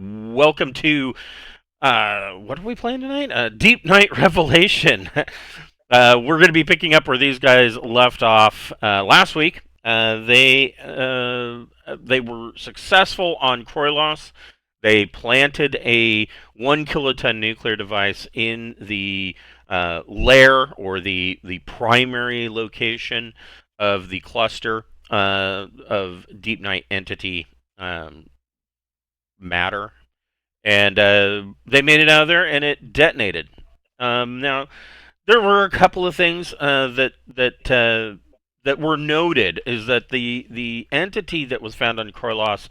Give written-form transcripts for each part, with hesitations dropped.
Welcome to what are we playing tonight? Deepnight Revelation. We're going to be picking up where these guys left off last week. They were successful on Kroilos. They planted a 1 kiloton nuclear device in the lair or the primary location of the cluster of Deepnight entity matter, and they made it out of there, and it detonated. Now, there were a couple of things that were noted. Is that the entity that was found on Korlos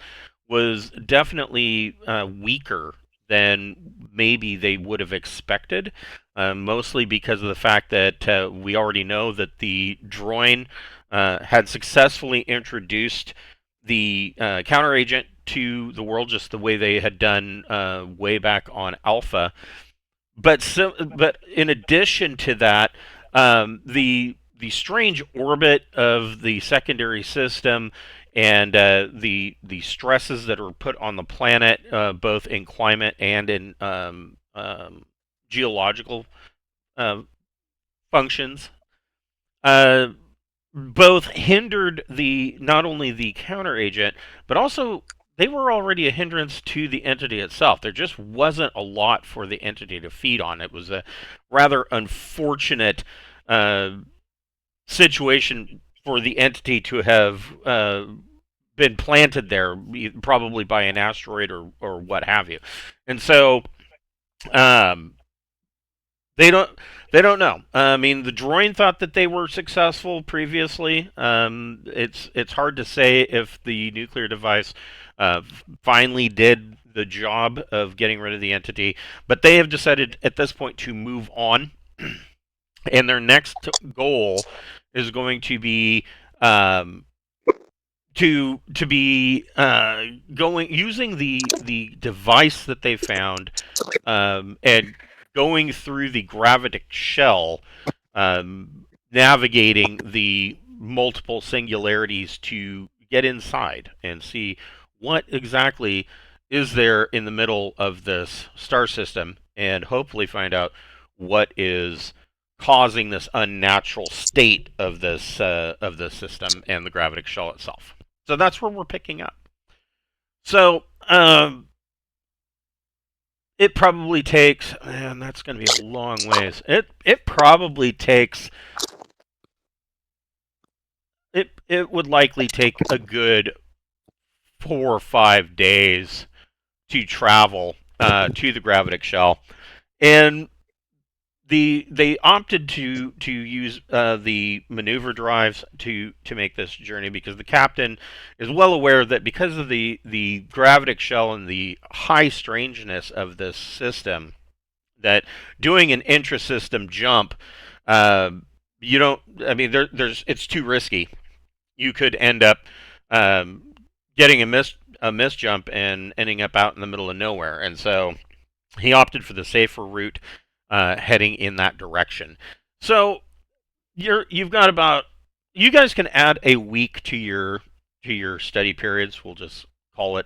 was definitely weaker than maybe they would have expected, mostly because of the fact that we already know that the droid had successfully introduced the counter agent to the world, just the way they had done way back on Alpha. But in addition to that, the strange orbit of the secondary system and the stresses that are put on the planet, both in climate and in geological uh, functions, uh, both hindered the not only the counter agent, but also they were already a hindrance to the entity itself. There just wasn't a lot for the entity to feed on. It was a rather unfortunate uh, situation for the entity to have been planted there, probably by an asteroid or what have you. And so um, they don't. They don't know. I mean, the droid thought that they were successful previously. It's hard to say if the nuclear device uh, finally did the job of getting rid of the entity, but they have decided at this point to move on, and their next goal is going to be to be going using the device that they found, and going through the gravitic shell, navigating the multiple singularities to get inside and see what exactly is there in the middle of this star system, and hopefully find out what is causing this unnatural state of this system and the gravitic shell itself. So that's where we're picking up. So it probably takes, man, that's going to be a long ways. It probably takes, it would likely take a good 4 or 5 days to travel to the gravitic shell, and they opted to use the maneuver drives to make this journey, because the captain is well aware that because of the gravitic shell and the high strangeness of this system, that doing an intra-system jump, uh, you don't. I mean, there's it's too risky. You could end up getting a miss jump and ending up out in the middle of nowhere, and so he opted for the safer route, heading in that direction. So you've got about, you guys can add a week to your study periods. We'll just call it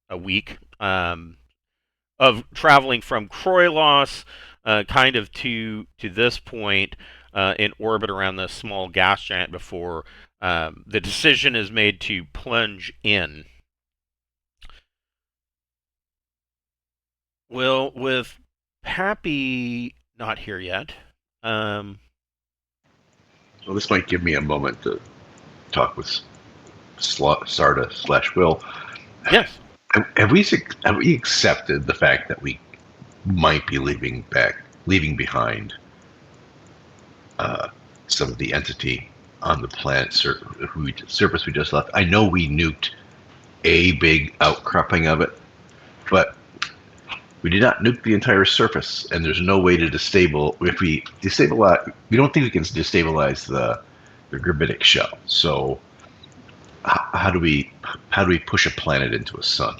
a week, of traveling from Kroilos, kind of to this point, in orbit around this small gas giant before the decision is made to plunge in. Well, with Pappy not here yet, um, Well, this might give me a moment to talk with Sarda / Will. yes. Have we accepted the fact that we might be leaving behind some of the entity on the planet surface we just left? I know we nuked a big outcropping of it, but we did not nuke the entire surface, and there's no way to destabilize. If we destabilize, we don't think we can destabilize the gravitic shell. So how do we push a planet into a sun?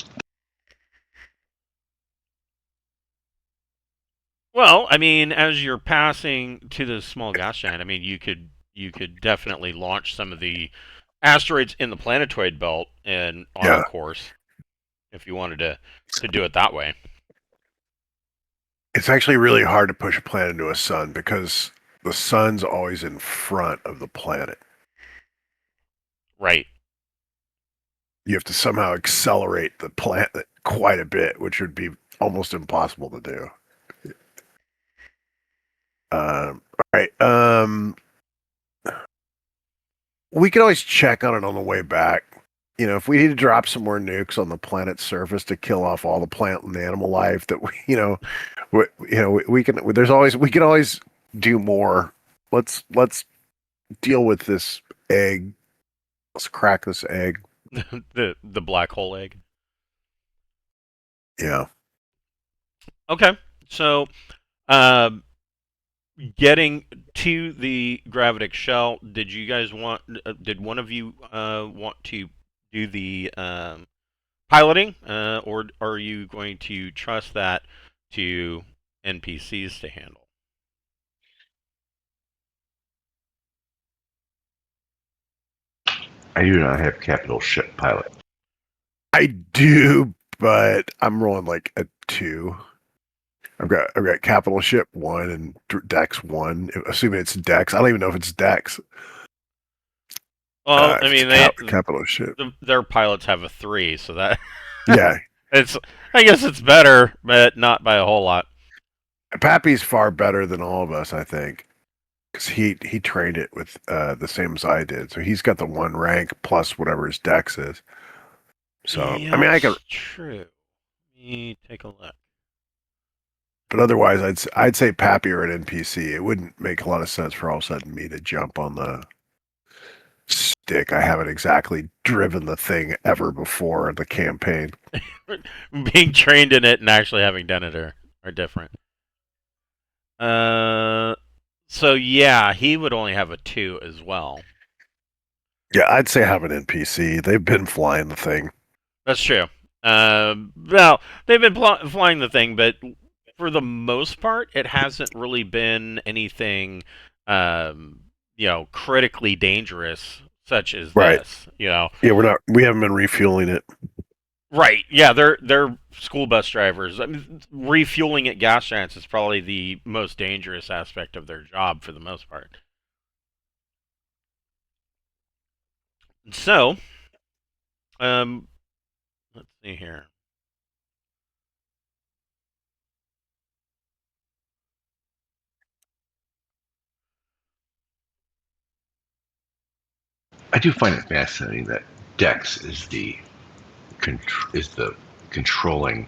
Well, I mean, as you're passing to the small gas giant, I mean, you could definitely launch some of the asteroids in the planetoid belt and on Yeah. course. if you wanted to do it that way. It's actually really hard to push a planet into a sun because the sun's always in front of the planet. Right. You have to somehow accelerate the planet quite a bit, which would be almost impossible to do. All right. We could always check on it on the way back. You know, if we need to drop some more nukes on the planet's surface to kill off all the plant and animal life that we can. There's always we can always do more. Let's deal with this egg. Let's crack this egg. the black hole egg. Yeah. Okay. So, um, getting to the gravitic shell, did you guys want? Did one of you want to do the piloting, or are you going to trust that to NPCs to handle? I do not have capital ship pilot. I do, but I'm rolling like a 2. I've got capital ship 1 and Dex 1. Assuming it's Dex, I don't even know if it's Dex. Well, I mean, capital ship. Their pilots have a 3, so that Yeah, I guess it's better, but not by a whole lot. Pappy's far better than all of us, I think, because he trained it with the same as I did. So he's got the 1 rank plus whatever his Dex is. So yeah, I mean, I can. True. Let me take a look. But otherwise, I'd say Pappy or an NPC. It wouldn't make a lot of sense for all of a sudden me to jump on the stick. I haven't exactly driven the thing ever before in the campaign. Being trained in it and actually having done it are different. So yeah, he would only have a 2 as well. Yeah, I'd say have an NPC. They've been flying the thing. That's true. Well, they've been flying the thing, but for the most part, it hasn't really been anything, critically dangerous, such as this. Yeah, we haven't been refueling it. Right. Yeah, they're school bus drivers. I mean, refueling at gas giants is probably the most dangerous aspect of their job for the most part. So, let's see here. I do find it fascinating that Dex is the controlling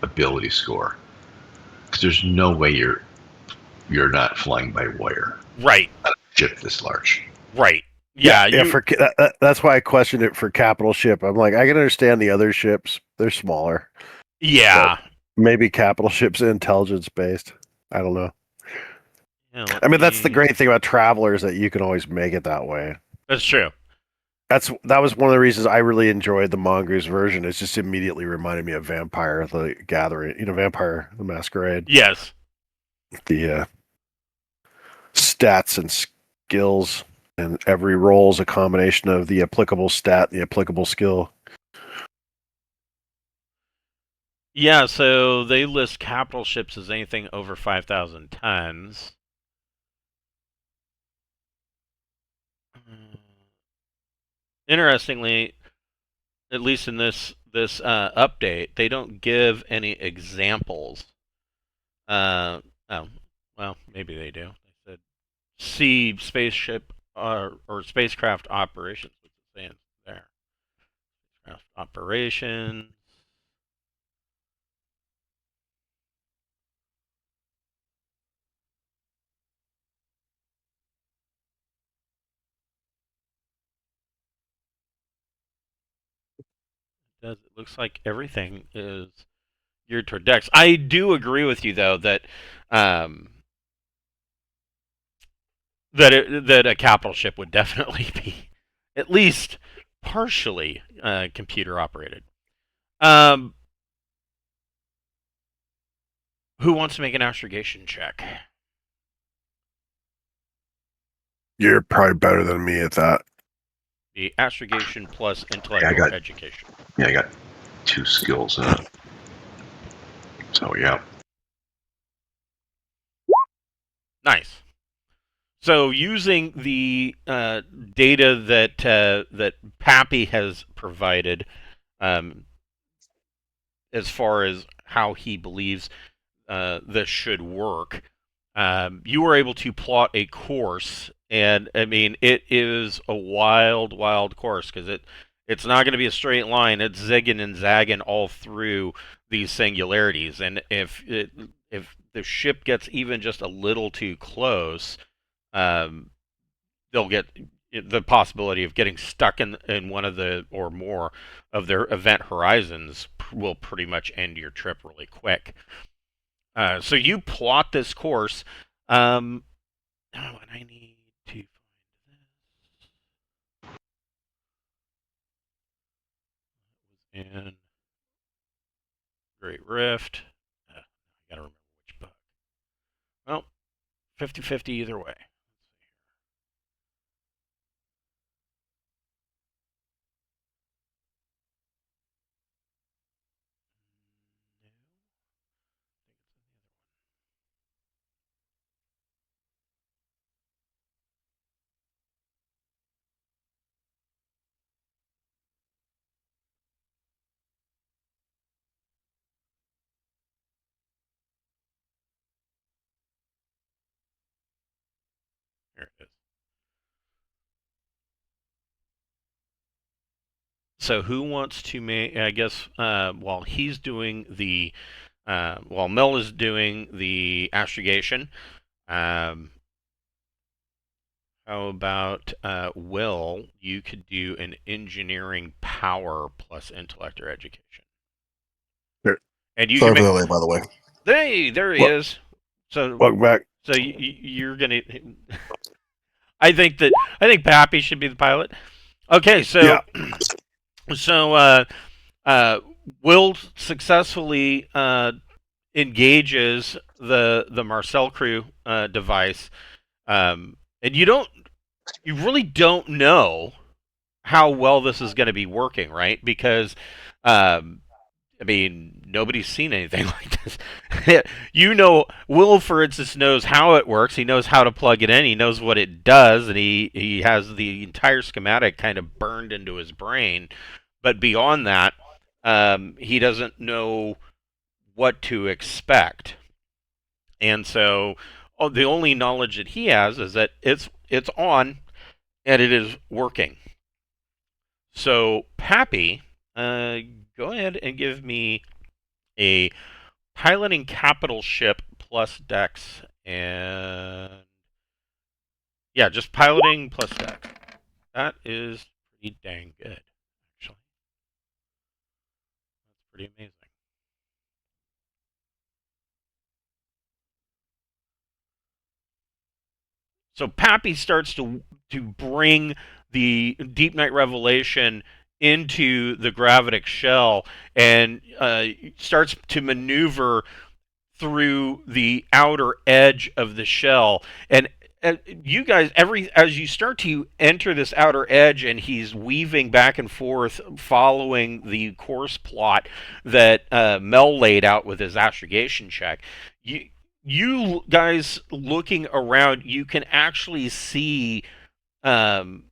ability score, because there's no way you're not flying by wire. Right. On a ship this large. Right. Yeah. That's why I questioned it for capital ship. I'm like, I can understand the other ships; they're smaller. Yeah. Maybe capital ship's intelligence based. I don't know. Yeah, I mean, that's the great thing about Travelers, that you can always make it that way. That's true. That was one of the reasons I really enjoyed the Mongoose version. It just immediately reminded me of Vampire the Gathering, Vampire the Masquerade. Yes. The stats and skills, and every roll is a combination of the applicable stat and the applicable skill. Yeah, so they list capital ships as anything over 5,000 tons. Interestingly, at least in this update, they don't give any examples. Oh, well, maybe they do. They said sea spaceship or spacecraft operations, which is saying there. Spacecraft operations. It looks like everything is geared toward Dex. I do agree with you though that that a capital ship would definitely be at least partially computer operated. Who wants to make an astrogation check? You're probably better than me at that. The astrogation plus intellectual education. Yeah, I got it. 2 skills in it. So yeah. Nice. So using the data that Pappy has provided, um, as far as how he believes this should work, you were able to plot a course, and I mean it is a wild, wild course because it's not going to be a straight line. It's zigging and zagging all through these singularities, and if the ship gets even just a little too close, um, they'll get the possibility of getting stuck in one of the or more of their event horizons will pretty much end your trip really quick. So you plot this course. And I need to find this. And Great Rift. I gotta remember which book. Well, 50-50 either way. Here it is. So who wants to make? I guess while he's doing the, while Mel is doing the astrogation, um, how about Will? You could do an engineering power plus intellect or education, Sure. and you can Sorry for make. the delay, by the way. Hey, there he Wel- is. So, Welcome back. so you're gonna. I think Pappy should be the pilot. Okay, so Yeah. so Will successfully engages the Marcel crew device, and you really don't know how well this is going to be working, right? Because I mean, nobody's seen anything like this. Will, for instance, knows how it works. He knows how to plug it in. He knows what it does, and he has the entire schematic kind of burned into his brain. But beyond that, he doesn't know what to expect. And so, the only knowledge that he has is that it's on and it is working. So, Pappy, go ahead and give me a piloting capital ship plus Dex, and yeah, just piloting plus Dex. That is pretty dang good, actually. That's pretty amazing. So Pappy starts to bring the Deepnight Revelation into the gravitic shell and starts to maneuver through the outer edge of the shell. And you guys, as you start to enter this outer edge, and he's weaving back and forth, following the course plot that Mel laid out with his astrogation check, you guys looking around, you can actually see um,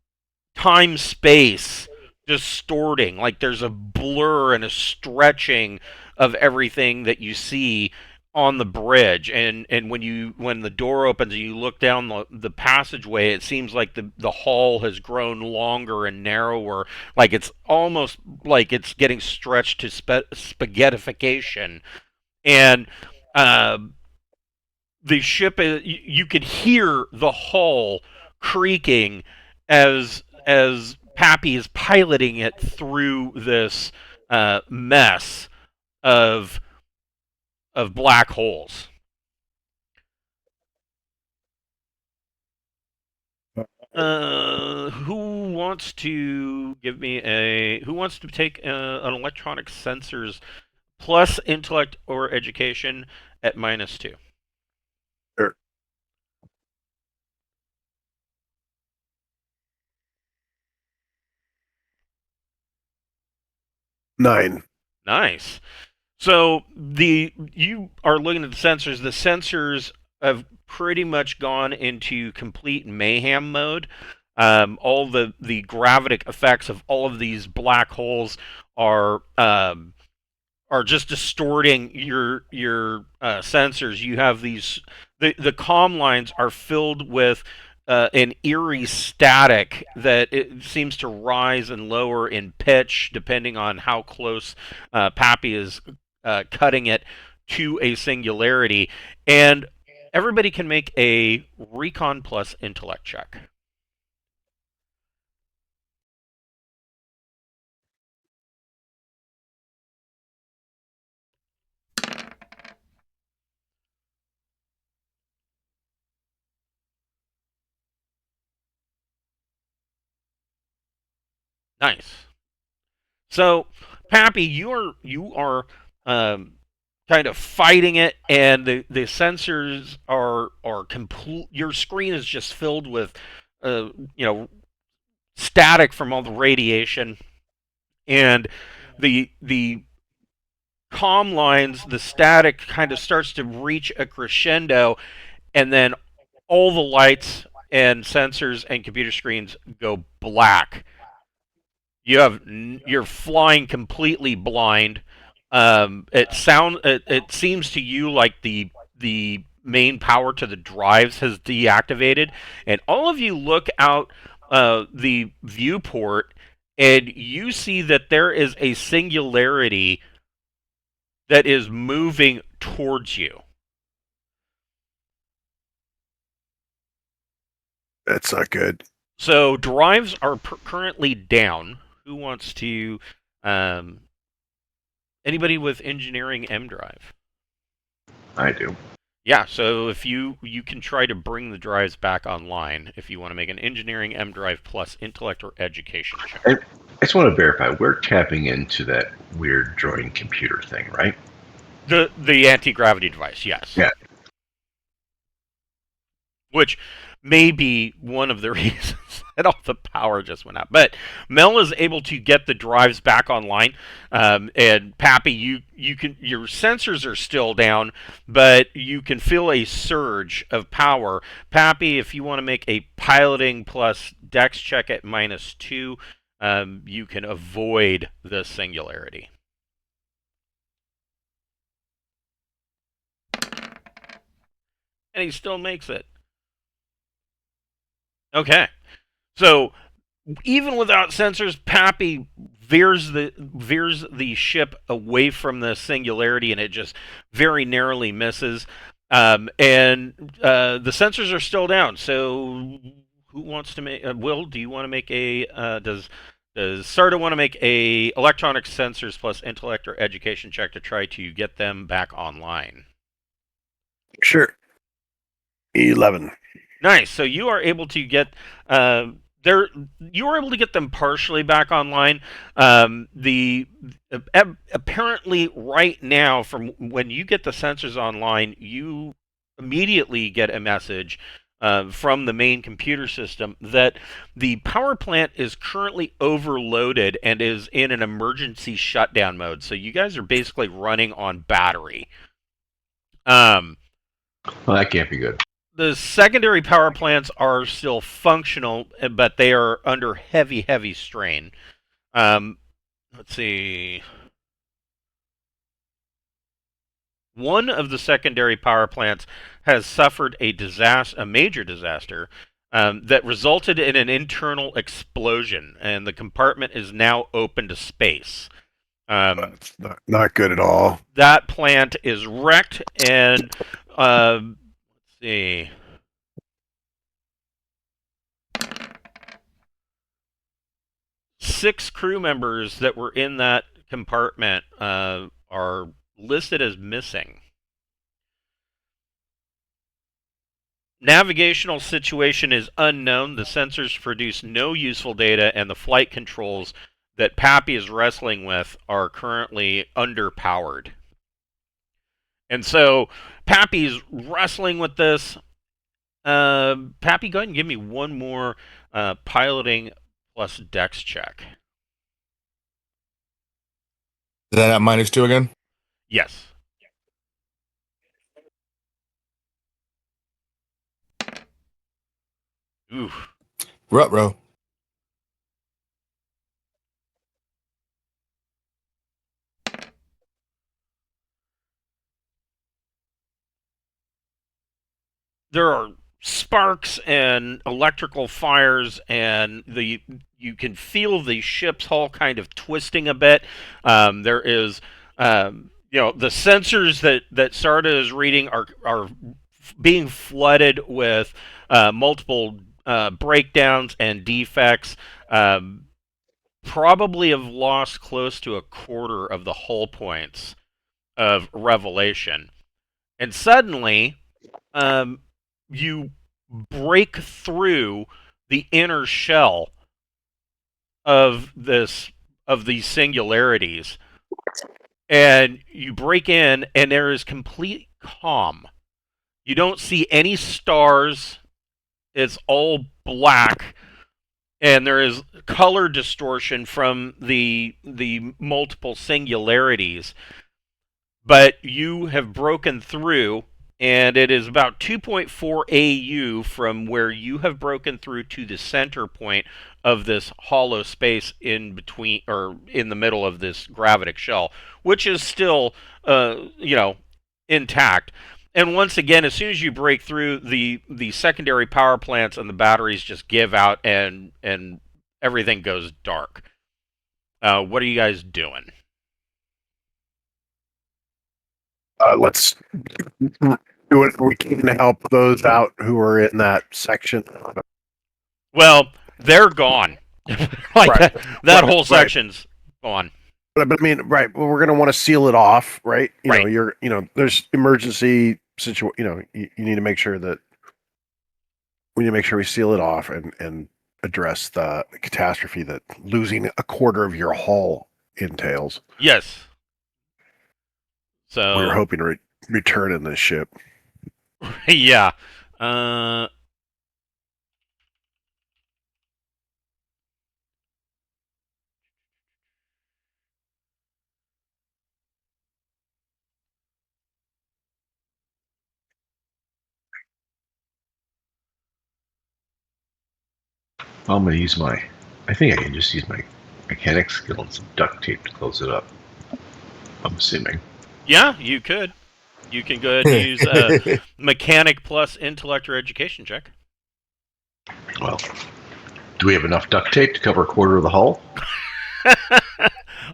time space distorting. Like there's a blur and a stretching of everything that you see on the bridge, and when the door opens and you look down the passageway, it seems like the hall has grown longer and narrower, like it's almost like it's getting stretched to spaghettification. And uh, the ship you could hear the hull creaking as Pappy is piloting it through this mess of black holes. Who wants to give me who wants to take an electronic sensors plus intellect or education at -2? Sure. 9. Nice. So you are looking at the sensors. The sensors have pretty much gone into complete mayhem mode. All the gravitic effects of all of these black holes are just distorting your sensors. You have these the comm lines are filled with an eerie static that it seems to rise and lower in pitch depending on how close Pappy is cutting it to a singularity. And everybody can make a Recon plus intellect check. Nice. So, Pappy, you are kind of fighting it, and the sensors are complete. Your screen is just filled with, uh, you know, static from all the radiation, and the comm lines, the static kind of starts to reach a crescendo, and then all the lights and sensors and computer screens go black. You're flying completely blind. It seems to you like the main power to the drives has deactivated, and all of you look out the viewport, and you see that there is a singularity that is moving towards you. That's not good. So drives are currently down. Who wants to? Um, Anybody with engineering M drive? I do. Yeah, so if you can try to bring the drives back online if you want to make an engineering M drive plus intellect or education check. I just want to verify we're tapping into that weird droid computer thing, right? The anti-gravity device, yes. Yeah. Which may be one of the reasons that all the power just went out. But Mel is able to get the drives back online, and Pappy, you can your sensors are still down, but you can feel a surge of power. Pappy, if you want to make a piloting plus Dex check at -2, you can avoid the singularity. And he still makes it. Okay. So even without sensors, Pappy veers the ship away from the singularity, and it just very narrowly misses. And the sensors are still down. So who wants to make? Will, do you want to make a? Does Sarda want to make a electronic sensors plus intellect or education check to try to get them back online? Sure. 11. Nice. So you are able to get there. You were able to get them partially back online. The apparently right now, from when you get the sensors online, you immediately get a message from the main computer system that the power plant is currently overloaded and is in an emergency shutdown mode. So you guys are basically running on battery. Um, Well, that can't be good. the secondary power plants are still functional, but they are under heavy strain. Let's see. One of the secondary power plants has suffered a major disaster that resulted in an internal explosion, and the compartment is now open to space. That's not good at all. That plant is wrecked, and let's see. Six crew members that were in that compartment are listed as missing. Navigational situation is unknown. The sensors produce no useful data, and the flight controls that Pappy is wrestling with are currently underpowered. And so Pappy's wrestling with this. Pappy, go ahead and give me one more piloting plus Dex check. that at -2 again? Yes. Oof. Ruh-roh. There are sparks and electrical fires, and you can feel the ship's hull kind of twisting a bit. There is, the sensors that Sarda is reading are being flooded with multiple breakdowns and defects. Probably have lost close to a quarter of the hull points of Revelation, and suddenly, um, you break through the inner shell of these singularities, and you break in, and there is complete calm. You don't see any stars. It's all black, and there is color distortion from the multiple singularities. But you have broken through, and it is about 2.4 AU from where you have broken through to the center point of this hollow space in between, or in the middle of this gravitic shell, which is still, intact. And once again, as soon as you break through, the secondary power plants and the batteries just give out, and everything goes dark. What are you guys doing? Let's do what we can to help those out who are in that section. Well, they're gone. Right. that whole section's gone. But I mean, right? Well, we're going to want to seal it off, right? Right. There's emergency situation. You need to make sure that we need to make sure we seal it off and address the catastrophe that losing a quarter of your hull entails. Yes. So we were hoping to return in this ship. Yeah. I'm going to use I think I can just use my mechanic skill and some duct tape to close it up. I'm assuming. Yeah, you could. You can go ahead and use mechanic plus intellect or education check. Well, do we have enough duct tape to cover a quarter of the hull?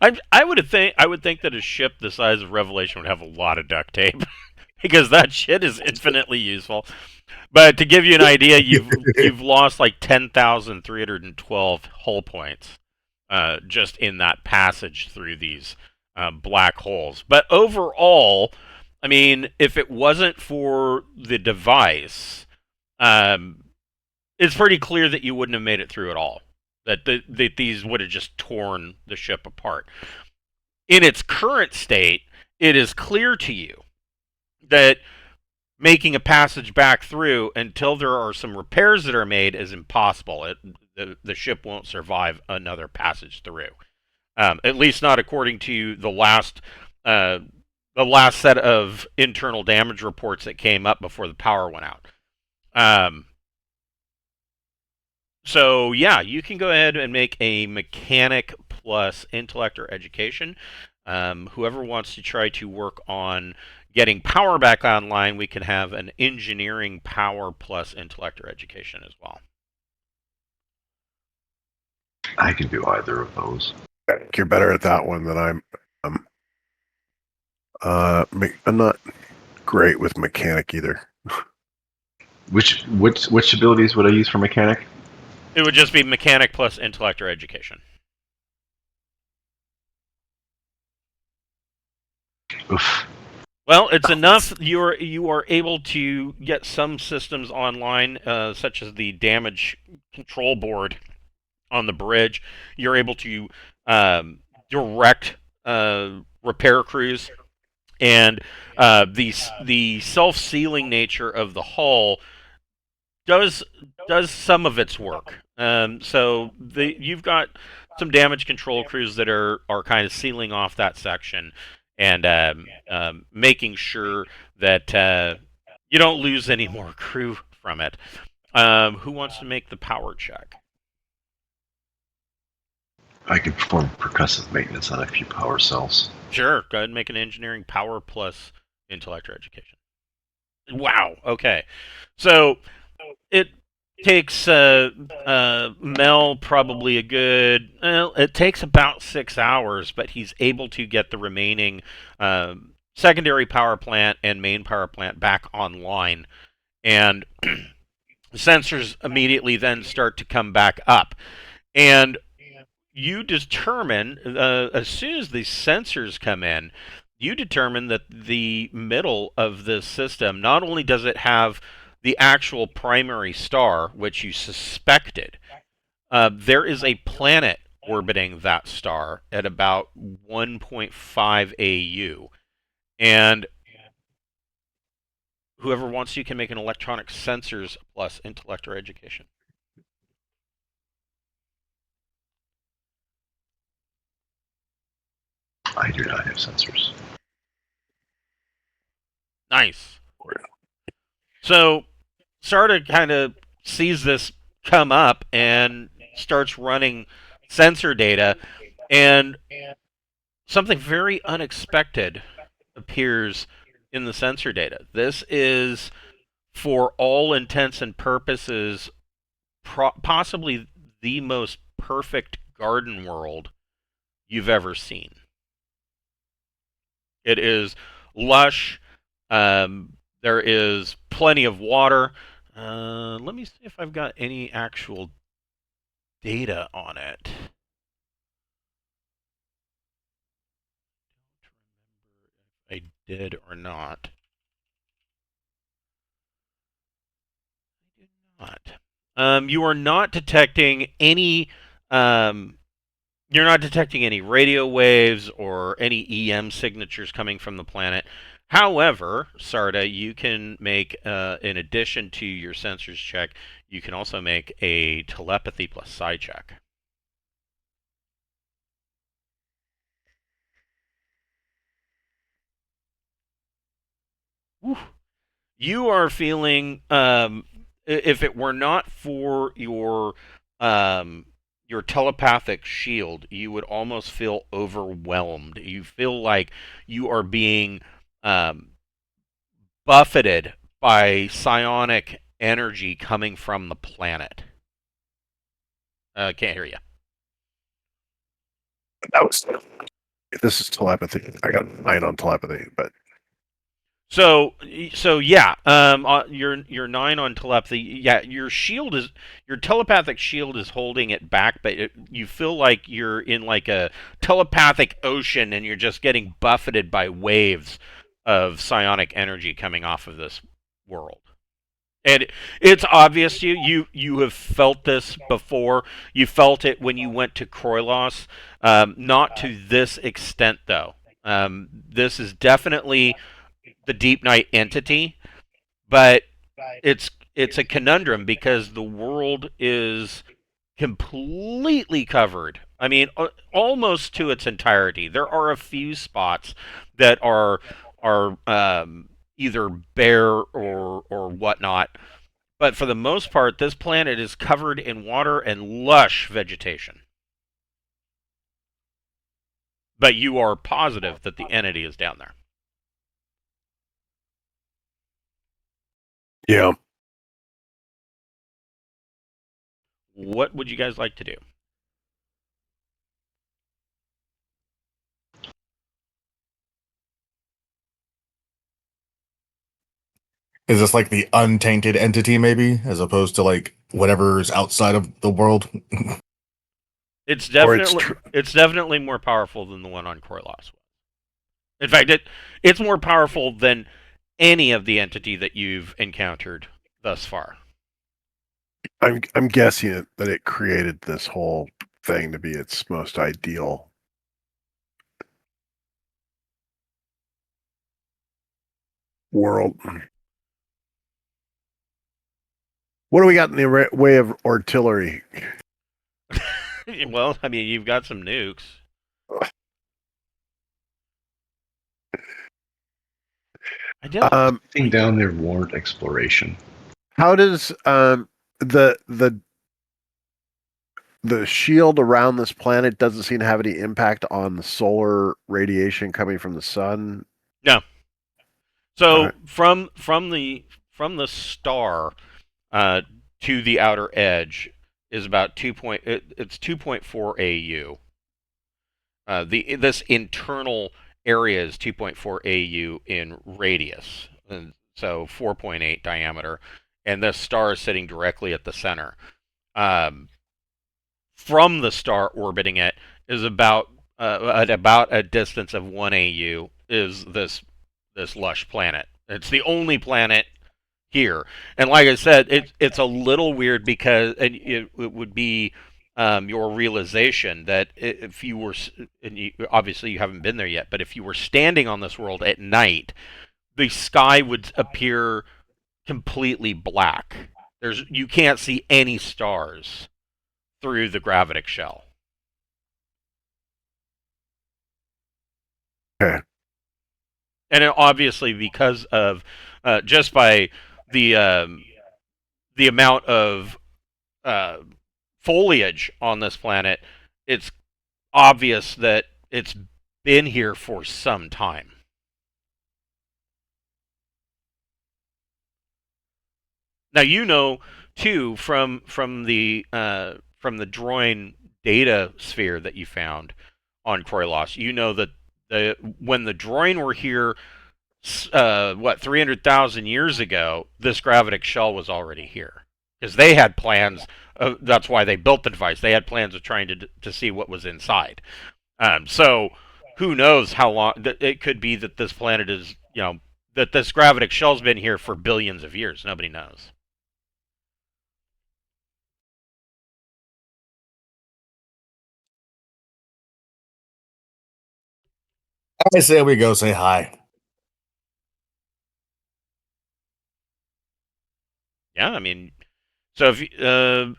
I would think that a ship the size of Revelation would have a lot of duct tape because that shit is infinitely useful. But to give you an idea, you've lost like 10,312 hull points just in that passage through these black holes. But overall, I mean, if it wasn't for the device, it's pretty clear that you wouldn't have made it through at all. That these would have just torn the ship apart. In its current state, it is clear to you that making a passage back through until there are some repairs that are made is impossible. The ship won't survive another passage through. At least not according to the last set of internal damage reports that came up before the power went out. So yeah, you can go ahead and make a mechanic plus intellect or education. Whoever wants to try to work on getting power back online, we can have an engineering power plus intellect or education as well. I can do either of those. I think you're better at that one than I'm. I'm not great with mechanic either. Which abilities would I use for mechanic? It would just be mechanic plus intellect or education. Oof. Well, it's enough. You are able to get some systems online, such as the damage control board on the bridge. You're able to direct repair crews, and the self-sealing nature of the hull does some of its work. So you've got some damage control crews that are kind of sealing off that section and making sure that you don't lose any more crew from it. Who wants to make the power check? I can perform percussive maintenance on a few power cells. Sure, go ahead and make an engineering power plus intellect or education. Wow. Okay, so it takes Mel probably a good. Well, it takes about 6 hours, but he's able to get the remaining secondary power plant and main power plant back online, and the sensors immediately then start to come back up, and you determine as soon as the sensors come in, you determine that the middle of this system not only does it have the actual primary star, which you suspected, there is a planet orbiting that star at about 1.5 AU. And whoever wants to can make an electronic sensors plus intellect or education. I do not have sensors. Nice. So Sarda kind of sees this come up and starts running sensor data, and something very unexpected appears in the sensor data. This is, for all intents and purposes, possibly the most perfect garden world you've ever seen. It is lush. There is plenty of water. Let me see if I've got any actual data on it. I don't remember if I did or not. I did not. You are not detecting any. You're not detecting any radio waves or any EM signatures coming from the planet. However, Sarda, you can make, in addition to your sensors check, you can also make a telepathy plus psi check. Whew. You are feeling, if it were not for your telepathic shield, you would almost feel overwhelmed. You feel like you are being um, buffeted by psionic energy coming from the planet. Can't hear you. That was. This is telepathy. I got 9 on telepathy, but So yeah, your 9 on telepathy. Yeah, your telepathic shield is holding it back, but you feel like you're in like a telepathic ocean, and you're just getting buffeted by waves of psionic energy coming off of this world. And it's obvious to you. You have felt this before. You felt it when you went to Kroilos. Not to this extent, though. This is definitely the Deepnight entity, but it's a conundrum because the world is completely covered. I mean, almost to its entirety. There are a few spots that are either bare or whatnot, but for the most part, this planet is covered in water and lush vegetation. But you are positive that the entity is down there. yeah. What would you guys like to do? Is this like the untainted entity, maybe, as opposed to like whatever's outside of the world? It's Or it's definitely more powerful than the one on Kroilos. In fact, it's more powerful than any of the entity that you've encountered thus far. I'm guessing that it created this whole thing to be its most ideal world. What do we got in the way of artillery? Well, I mean, you've got some nukes. I don't. Thing down there warrant exploration. How does the the the shield around this planet doesn't seem to have any impact on the solar radiation coming from the sun? No. So Right. from the star to the outer edge is about it's 2.4 AU. This internal area is 2.4 AU in radius, and so 4.8 diameter, and this star is sitting directly at the center. Um, from the star orbiting it is at about a distance of 1 AU is this lush planet. It's the only planet here, and like I said, it's a little weird because it would be your realization that if you were, and obviously you haven't been there yet, but if you were standing on this world at night, the sky would appear completely black. You can't see any stars through the gravitic shell. Okay. And obviously because of just by the the amount of uh, foliage on this planet, it's obvious that it's been here for some time. Now you know too from the droid data sphere that you found on Kroilos. You know that when the droid were here, 300,000 years ago, this gravitic shell was already here because they had plans. That's why they built the device. They had plans of trying to see what was inside. So who knows how long it could be that this planet is, that this gravitic shell's been here for billions of years. Nobody knows. I say we go say hi. Yeah, I mean, so if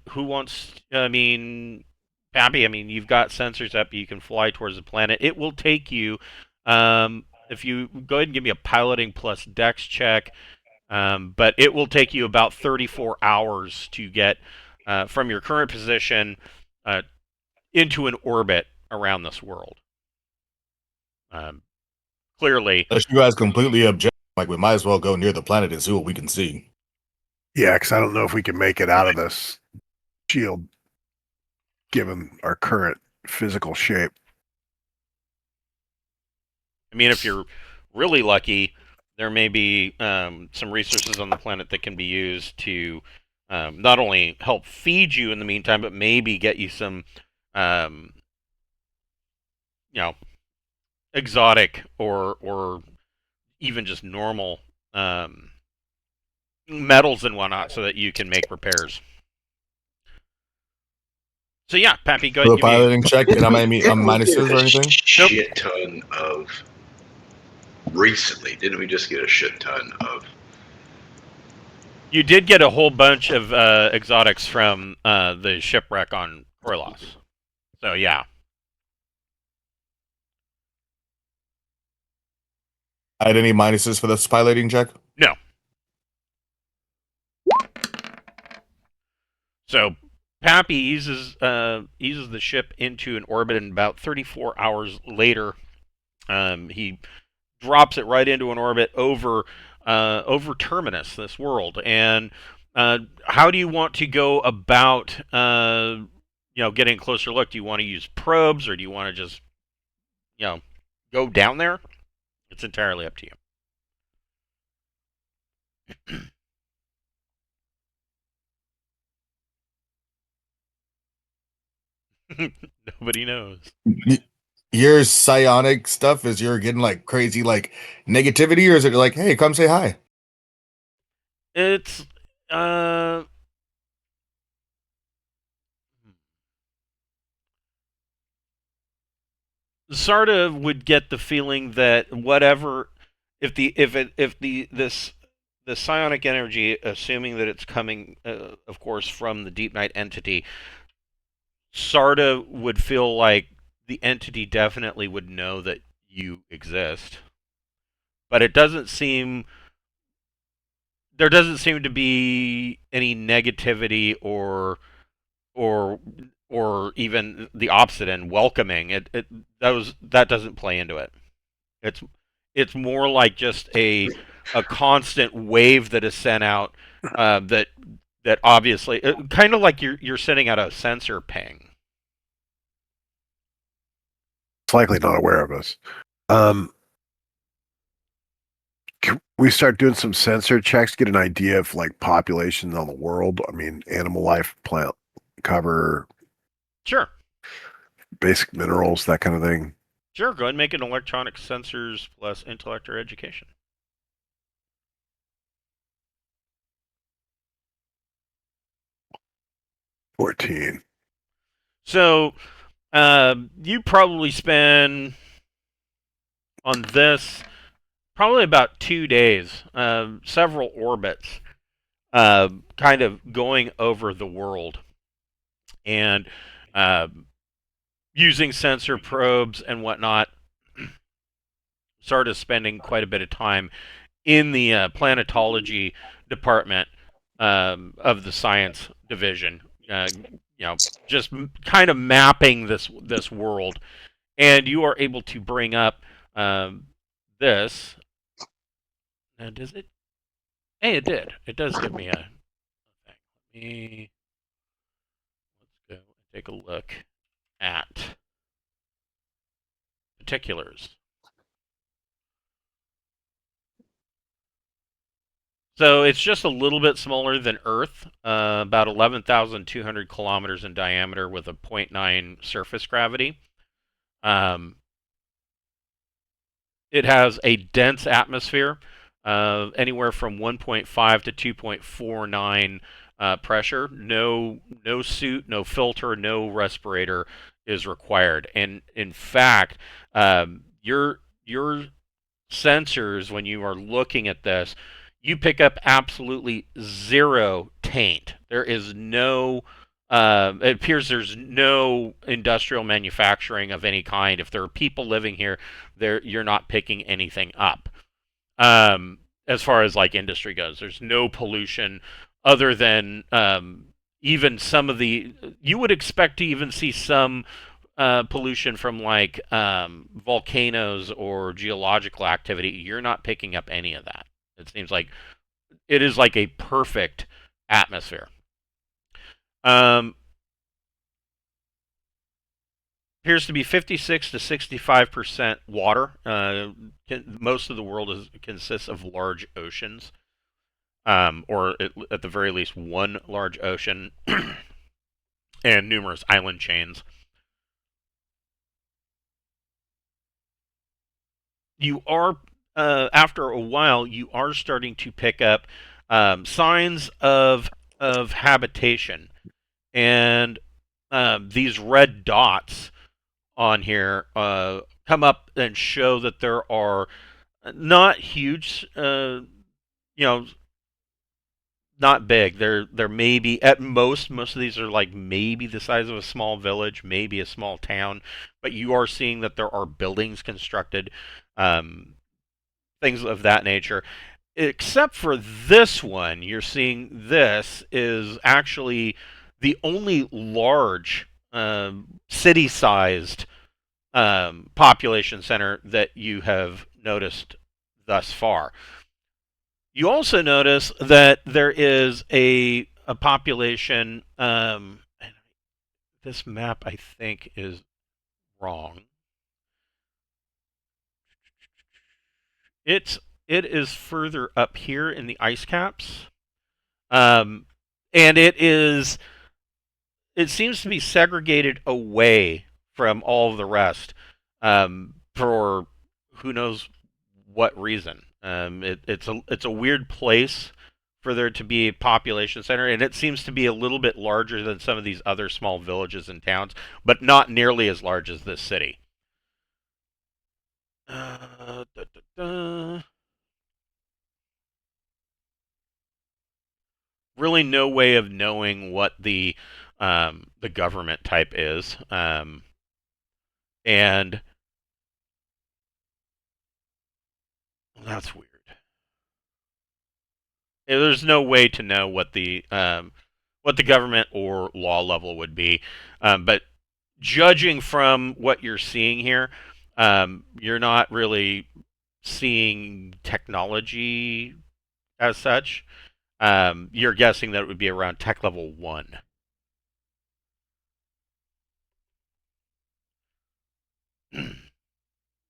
who wants? I mean, Pappy. I mean, you've got sensors up. You can fly towards the planet. It will take you. If you go ahead and give me a piloting plus dex check, but it will take you about 34 hours to get from your current position uh, into an orbit around this world. Clearly, Unless you guys completely object, like we might as well go near the planet and see what we can see. Yeah, because I don't know if we can make it out of this shield given our current physical shape. I mean, if you're really lucky, there may be some resources on the planet that can be used to not only help feed you in the meantime, but maybe get you some, um, exotic or even just normal metals and whatnot, so that you can make repairs. So yeah, Pappy, go ahead Do and a give me. piloting check, and I'm any Didn't we minuses get or a anything? shit ton of recently? Didn't we just get a shit ton of? You did get a whole bunch of exotics from the shipwreck on Kroilos. So yeah. I had any minuses for this piloting check? No. So Pappy eases the ship into an orbit, and about 34 hours later, he drops it right into an orbit over Terminus, this world. And how do you want to go about getting a closer look? Do you want to use probes, or do you want to just go down there? It's entirely up to you. Nobody knows. Your psionic stuff is you're getting like crazy like negativity, or is it like, hey, come say hi? It's sort of would get the feeling that whatever, if the psionic energy, assuming that it's coming, of course, from the Deepnight entity, Sarda would feel like the entity definitely would know that you exist, but it doesn't seem there doesn't seem to be any negativity or or even the opposite and welcoming. That doesn't play into it. It's it's more like just a constant wave that is sent out that obviously kind of like you're sending out a sensor ping. It's likely not aware of us. Can we start doing some sensor checks, get an idea of like populations on the world? I mean, animal life, plant cover, Sure. basic minerals, that kind of thing. Sure, go ahead and make an electronic sensors plus intellect or education. 14. So, you probably spend on this probably about 2 days, several orbits, kind of going over the world and uh, using sensor probes and whatnot. Started spending quite a bit of time in the planetology department of the science division. Just kind of mapping this world, and you are able to bring up this. And does it? Hey, it did. It does give me a thing. Let me let's go and take a look at particulars. So it's just a little bit smaller than Earth, about 11,200 kilometers in diameter with a 0.9 surface gravity. Um, it has a dense atmosphere, anywhere from 1.5 to 2.49 pressure. No suit, no filter, no respirator is required. And in fact, your sensors, when you are looking at this, you pick up absolutely zero taint. There is no. It appears there's no industrial manufacturing of any kind. If there are people living here, you're not picking anything up. As far as like industry goes, there's no pollution other than even some of the. You would expect to even see some pollution from like volcanoes or geological activity. You're not picking up any of that. It seems like it is like a perfect atmosphere. Um, appears to be 56 to 65% water. Most of the world consists of large oceans, or at the very least one large ocean, and numerous island chains. You are after a while you are starting to pick up signs of habitation, and these red dots on here come up and show that there are not huge, you know, not big. They're maybe at most of these are like maybe the size of a small village, maybe a small town, but you are seeing that there are buildings constructed, um, things of that nature. Except for this one, you're seeing this is actually the only large city-sized population center that you have noticed thus far. You also notice that there is a population. This map, I think, is wrong. It's it is further up here in the ice caps, um, and it seems to be segregated away from all of the rest, for who knows what reason. It's a weird place for there to be a population center, and it seems to be a little bit larger than some of these other small villages and towns, but not nearly as large as this city. Da, da, da. Really, no way of knowing what the the government type is, and that's weird. There's no way to know what the government or law level would be, but judging from what you're seeing here, you're not really seeing technology as such. You're guessing that it would be around tech level 1.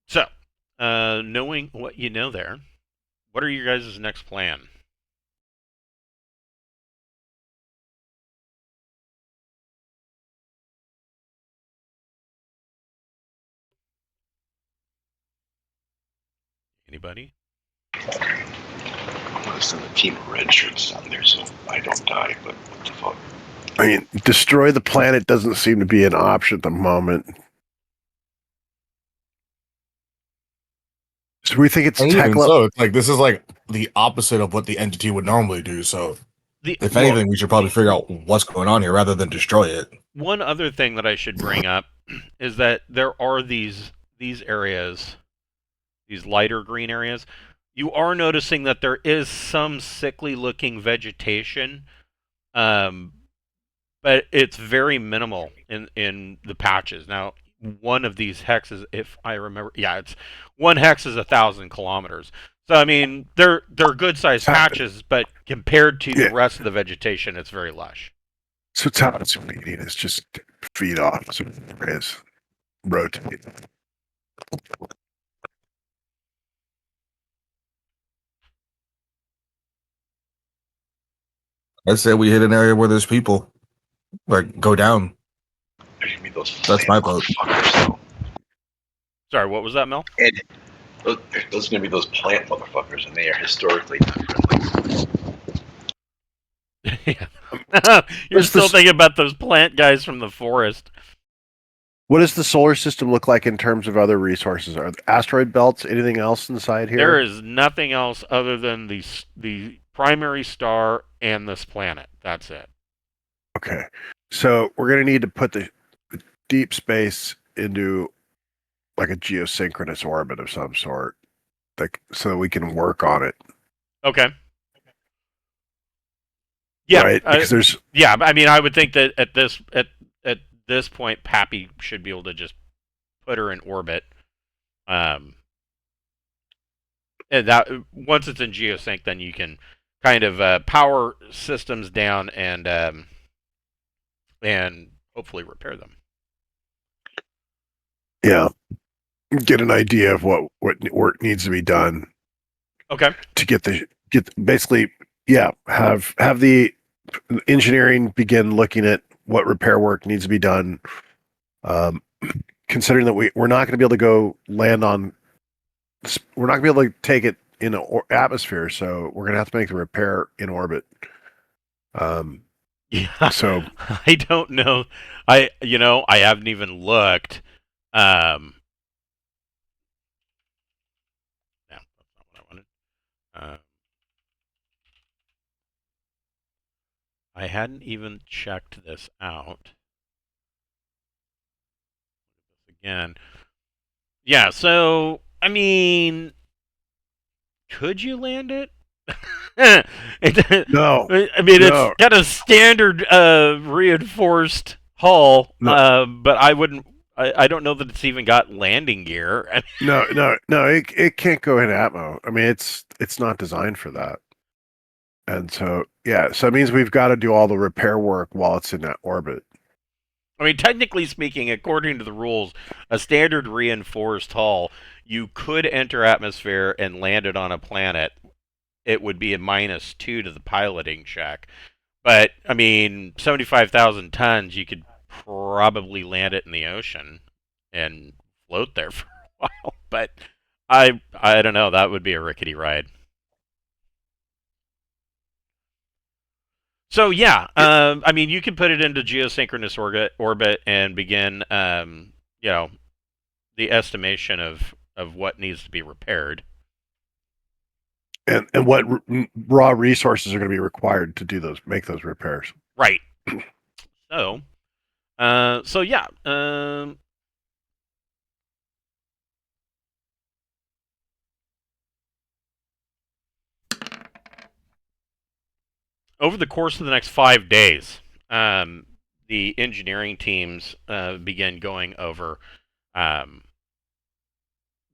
So, knowing what you know there, what are your guys' next plan? Anybody? I'm gonna send a team of red shirts down there so I don't die. But what the fuck? I mean, destroy the planet doesn't seem to be an option at the moment. So we think it's And tech even level. so, it's like this is like the opposite of what the entity would normally do. So, if Well, anything, we should probably figure out what's going on here rather than destroy it. one other thing that I should bring up is that there are these areas, these lighter green areas. You are noticing that there is some sickly looking vegetation, um, but it's very minimal in the patches. Now, one of these hexes, if I remember, yeah, it's one hex is 1,000 kilometers. So I mean, they're good sized patches, but compared to the rest of the vegetation, it's very lush. So it's how it's feeding. It's just feed off. So it is rotate. I say we hit an area where there's people. Like, go down. There's gonna be those That's my vote. motherfuckers, though. Sorry, what was that, Mel? And those are gonna be those plant motherfuckers, and they are historically not friendly. You're still thinking about those plant guys from the forest. What does the solar system look like in terms of other resources? Are there asteroid belts? Anything else inside here? There is nothing else other than the primary star and this planet. That's it. Okay. So we're going to need to put the deep space into like a geosynchronous orbit of some sort, like so that we can work on it. Okay. Yeah, right? Because there's yeah. I mean, I would think that at this point, Pappy should be able to just put her in orbit. And that once it's in geosync, then you can kind of power systems down and hopefully repair them. Yeah, get an idea of what work needs to be done. Okay. To get basically, yeah, have the engineering begin looking at what repair work needs to be done. Considering that we're not going to be able to go land on, we're not going to be able to take it in an atmosphere, so we're going to have to make the repair in orbit. Yeah. So I don't know. I haven't even looked. No, that's not what I wanted. I hadn't even checked this out. Again. Yeah, so I mean, could you land it? no. I mean, it's got a standard reinforced hull, but I wouldn't. I don't know that it's even got landing gear. No. It can't go in atmo. I mean, it's not designed for that. And so yeah, so it means we've got to do all the repair work while it's in that orbit. I mean, technically speaking, according to the rules, a standard reinforced hull, you could enter atmosphere and land it on a planet. It would be a -2 to the piloting check. But, I mean, 75,000 tons, you could probably land it in the ocean and float there for a while. But I don't know. That would be a rickety ride. So yeah, I mean, you can put it into geosynchronous orbit and begin, the estimation of what needs to be repaired. And what raw resources are going to be required to make those repairs. Right. So yeah. Over the course of the next 5 days, the engineering teams begin um,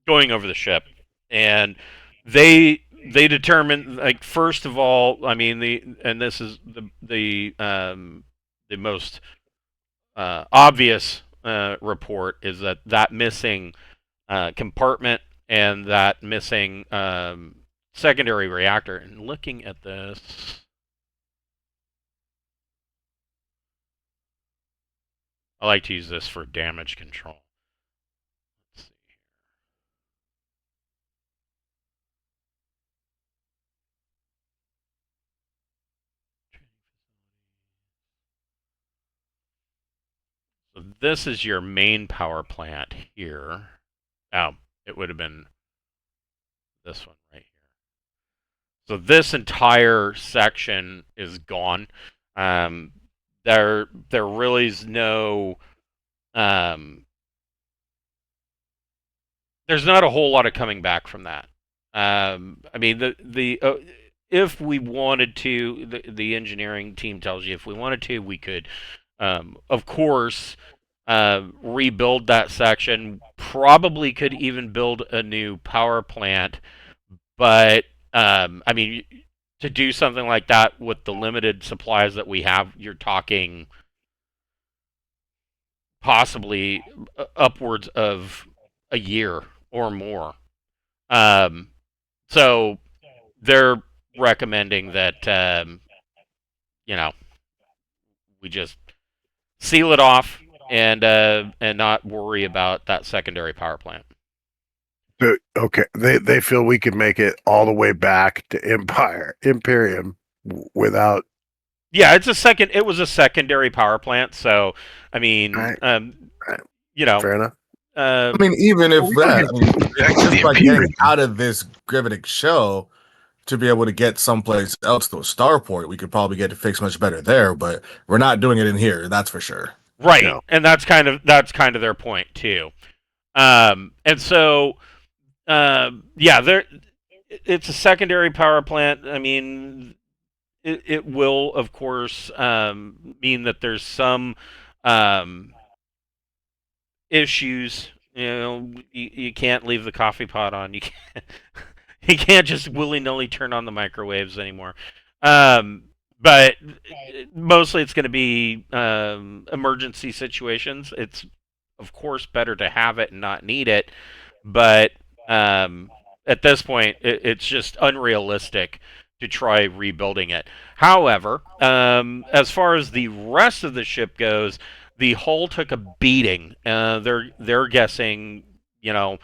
going over the ship, and they determine, like, first of all, I mean, this is the most obvious report is that missing compartment and that missing secondary reactor. And looking at this, I like to use this for damage control. Let's see. So this is your main power plant here. Oh, it would have been this one right here. So this entire section is gone. There really is no. There's not a whole lot of coming back from that. I mean, if we wanted to, the engineering team tells you if we wanted to, we could, of course, rebuild that section. Probably could even build a new power plant, but I mean, to do something like that with the limited supplies that we have, you're talking possibly upwards of a year or more. So they're recommending that you know, we just seal it off and not worry about that secondary power plant. Okay, they feel we could make it all the way back to Imperium without. Yeah, it was a secondary power plant, so I mean, Right. you know, Fair enough. I mean, even if that, I mean, Back to just the by getting Imperium. out of this gravitic shell to be able to get someplace else to a starport, we could probably get it fixed much better there. But we're not doing it in here, that's for sure. right, No. and that's kind of their point too. And so, yeah, it's a secondary power plant. I mean, it will, of course, mean that there's some issues. You know, you can't leave the coffee pot on. You can't just willy nilly turn on the microwaves anymore. But mostly it's going to be emergency situations. It's, of course, better to have it and not need it, but at this point, it's just unrealistic to try rebuilding it. However, as far as the rest of the ship goes, the hull took a beating. They're guessing, you know,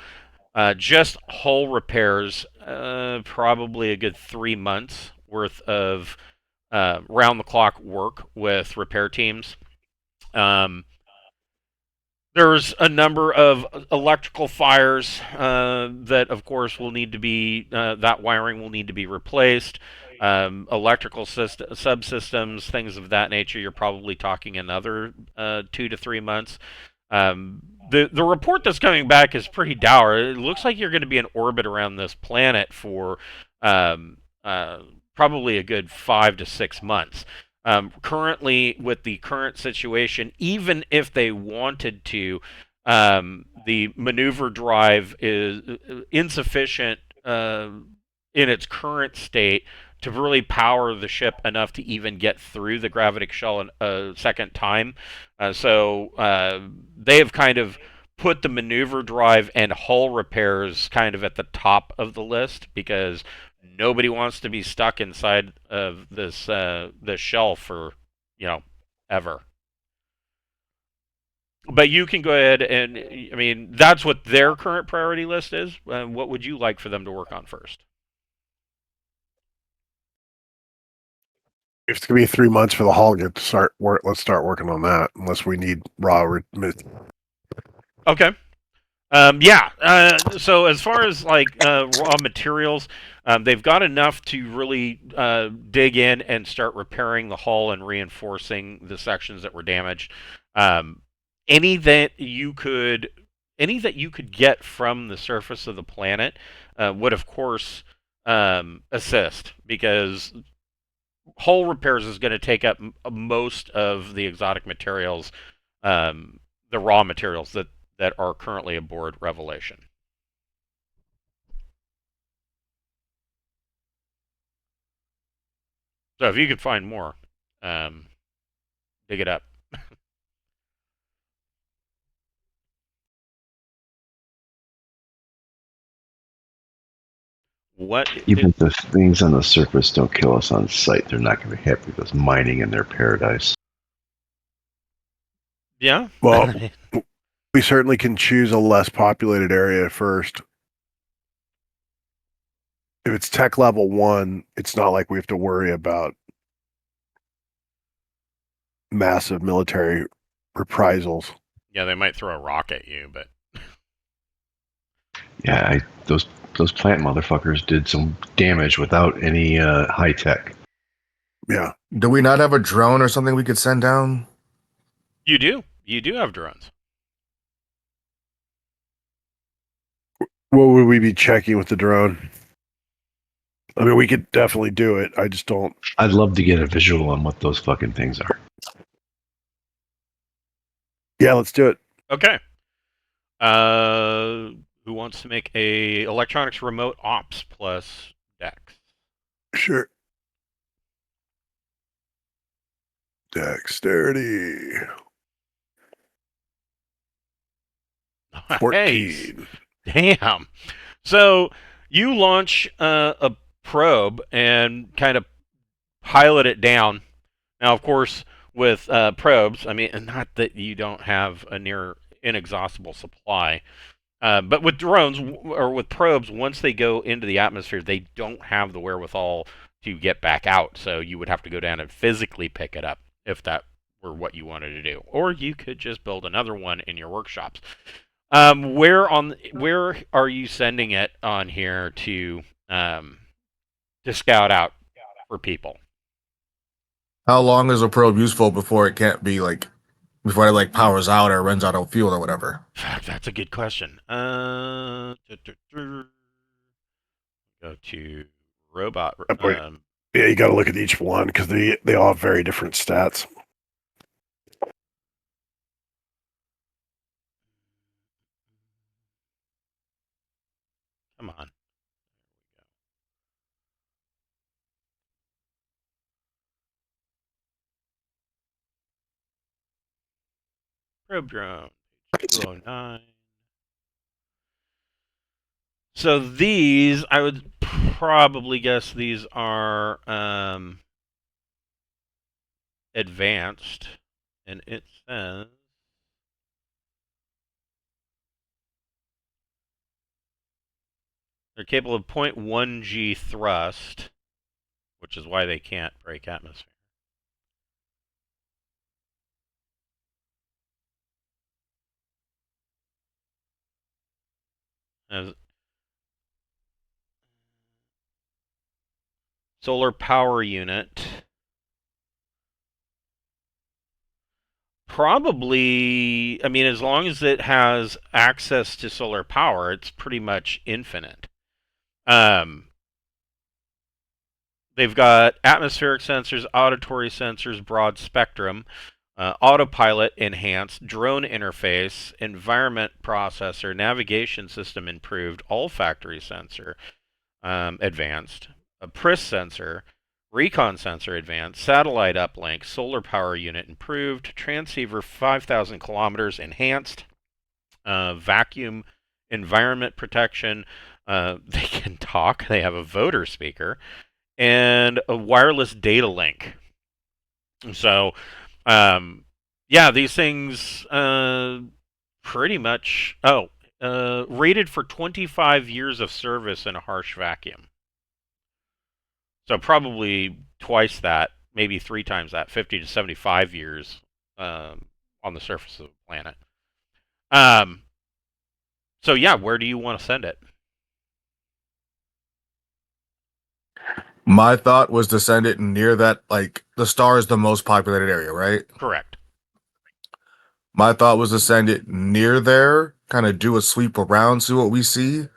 just hull repairs, probably a good 3 months worth of round the clock work with repair teams. There's a number of electrical fires that, of course, will need to be that wiring will need to be replaced. Electrical subsystems, things of that nature. You're probably talking another 2 to 3 months. The report that's coming back is pretty dour. It looks like you're going to be in orbit around this planet for probably a good 5 to 6 months. Currently, with the current situation, even if they wanted to, the maneuver drive is insufficient in its current state to really power the ship enough to even get through the gravitic shell a second time. So they have kind of put the maneuver drive and hull repairs kind of at the top of the list because nobody wants to be stuck inside of this shell for, ever. But you can go ahead and, I mean, that's what their current priority list is. What would you like for them to work on first? If it's gonna be 3 months for the hull to start work, let's start working on that. Unless we need raw. Okay. Yeah. So as far as like raw materials, They've got enough to really dig in and start repairing the hull and reinforcing the sections that were damaged. Um, any that you could, any that you could get from the surface of the planet would, of course, assist, because hull repairs is going to take up most of the exotic materials, the raw materials that are currently aboard Revelation. So if you could find more, dig it up. What? Even if the things on the surface don't kill us on sight, they're not going to be happy with us mining in their paradise. Yeah. Well, we certainly can choose a less populated area first. If it's tech level 1, it's not like we have to worry about massive military reprisals. Yeah, they might throw a rock at you, but Yeah, those plant motherfuckers did some damage without any high tech. Yeah. Do we not have a drone or something we could send down? you do. You do have drones. What would we be checking with the drone? I mean, we could definitely do it. I just don't. I'd love to get a visual on what those fucking things are. Yeah, let's do it. Okay. Who wants to make a electronics remote ops plus dex? Sure. Dexterity. 14. Damn. So you launch a probe and kind of pilot it down. Now, of course, with probes, I mean, not that you don't have a near inexhaustible supply, but with drones or with probes, once they go into the atmosphere, they don't have the wherewithal to get back out. So you would have to go down and physically pick it up if that were what you wanted to do, or you could just build another one in your workshops. Where are you sending it on here to scout out for people? How long is a probe useful before it can't be before it powers out or runs out of fuel or whatever? Fuck, that's a good question. Go to robot. Yeah, you got to look at each one because they all have very different stats. Come on. Probe drone. 209. So these, I would probably guess these are advanced, and it says they're capable of 0.1 G thrust, which is why they can't break atmosphere. As solar power unit. Probably, I mean, as long as it has access to solar power, it's pretty much infinite. They've got atmospheric sensors, auditory sensors, broad spectrum, autopilot enhanced, drone interface, environment processor, navigation system improved, olfactory sensor advanced, a PRIS sensor, recon sensor advanced, satellite uplink, solar power unit improved, transceiver 5,000 kilometers enhanced, vacuum environment protection. They can talk. They have a voter speaker and a wireless data link. So, yeah, these things pretty much. Oh, rated for 25 years of service in a harsh vacuum. So probably twice that, maybe 3 times that, 50 to 75 years on the surface of the planet. So yeah, where do you want to send it? My thought was to send it near that, like, the star is the most populated area, right? Correct. My thought was to send it near there, kind of do a sweep around, see what we see,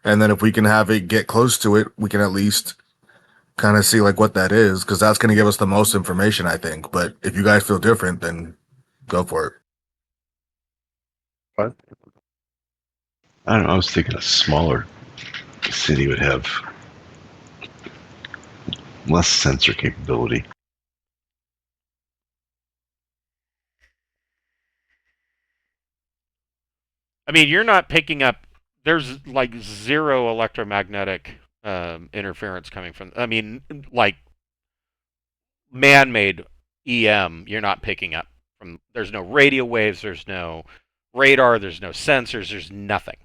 and then if we can have it get close to it, we can at least kind of see like what that is, because that's going to give us the most information, I think. But if you guys feel different, then go for it. What? I don't know. I was thinking a smaller city would have less sensor capability. I mean, you're not picking up. There's like zero electromagnetic interference coming from. I mean, like man-made EM. You're not picking up from. There's no radio waves. There's no radar. There's no sensors. There's nothing.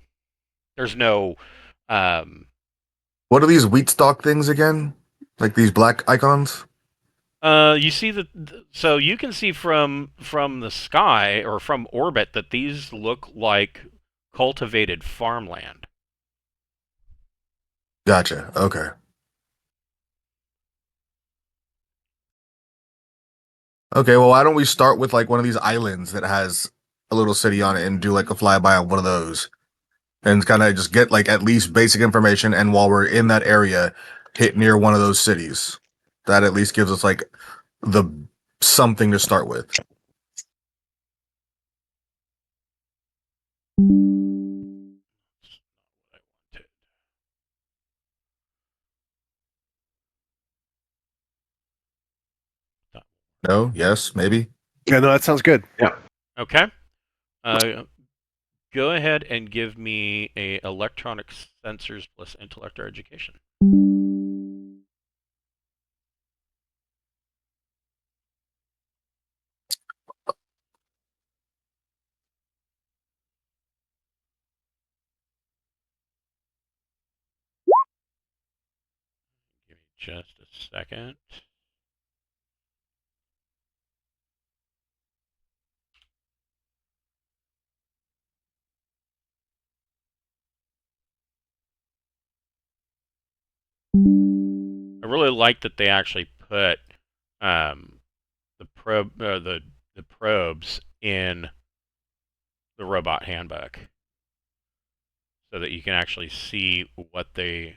There's no. Um, What are these wheat stalk things again? Like these black icons? you see that. So you can see from the sky or from orbit that these look like cultivated farmland. Gotcha. Okay. Okay, well, why don't we start with like one of these islands that has a little city on it and do like a flyby on one of those and kind of just get like at least basic information. And while we're in that area, hit near one of those cities. That at least gives us like the something to start with. No? Yes? Maybe? Yeah, no, that sounds good. Okay. Uh, Go ahead and give me a electronic sensors plus intellect or education. Give me just a second. I really like that they actually put um, the probes in the robot handbook, so that you can actually see what they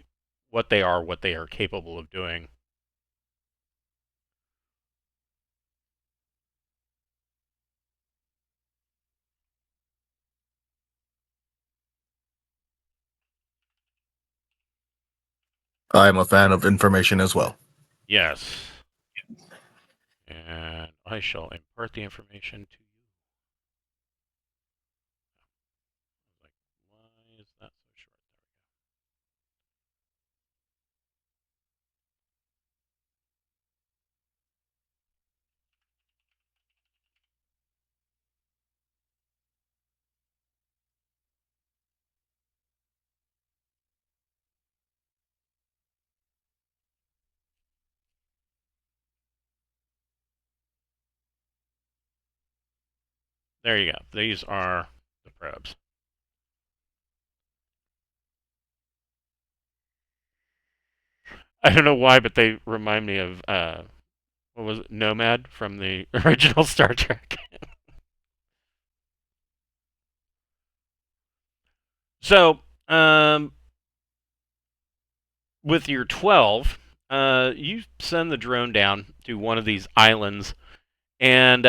are capable of doing. I am a fan of information as well. Yes. And I shall impart the information to you. Like, why is that so short? There you go. These are the probes. I don't know why, but they remind me of what was it, Nomad from the original Star Trek. So, with your 12, you send the drone down to one of these islands, and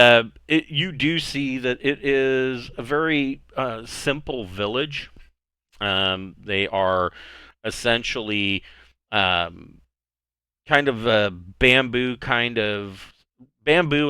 you do see that it is a very simple village. They are essentially um, kind of a bamboo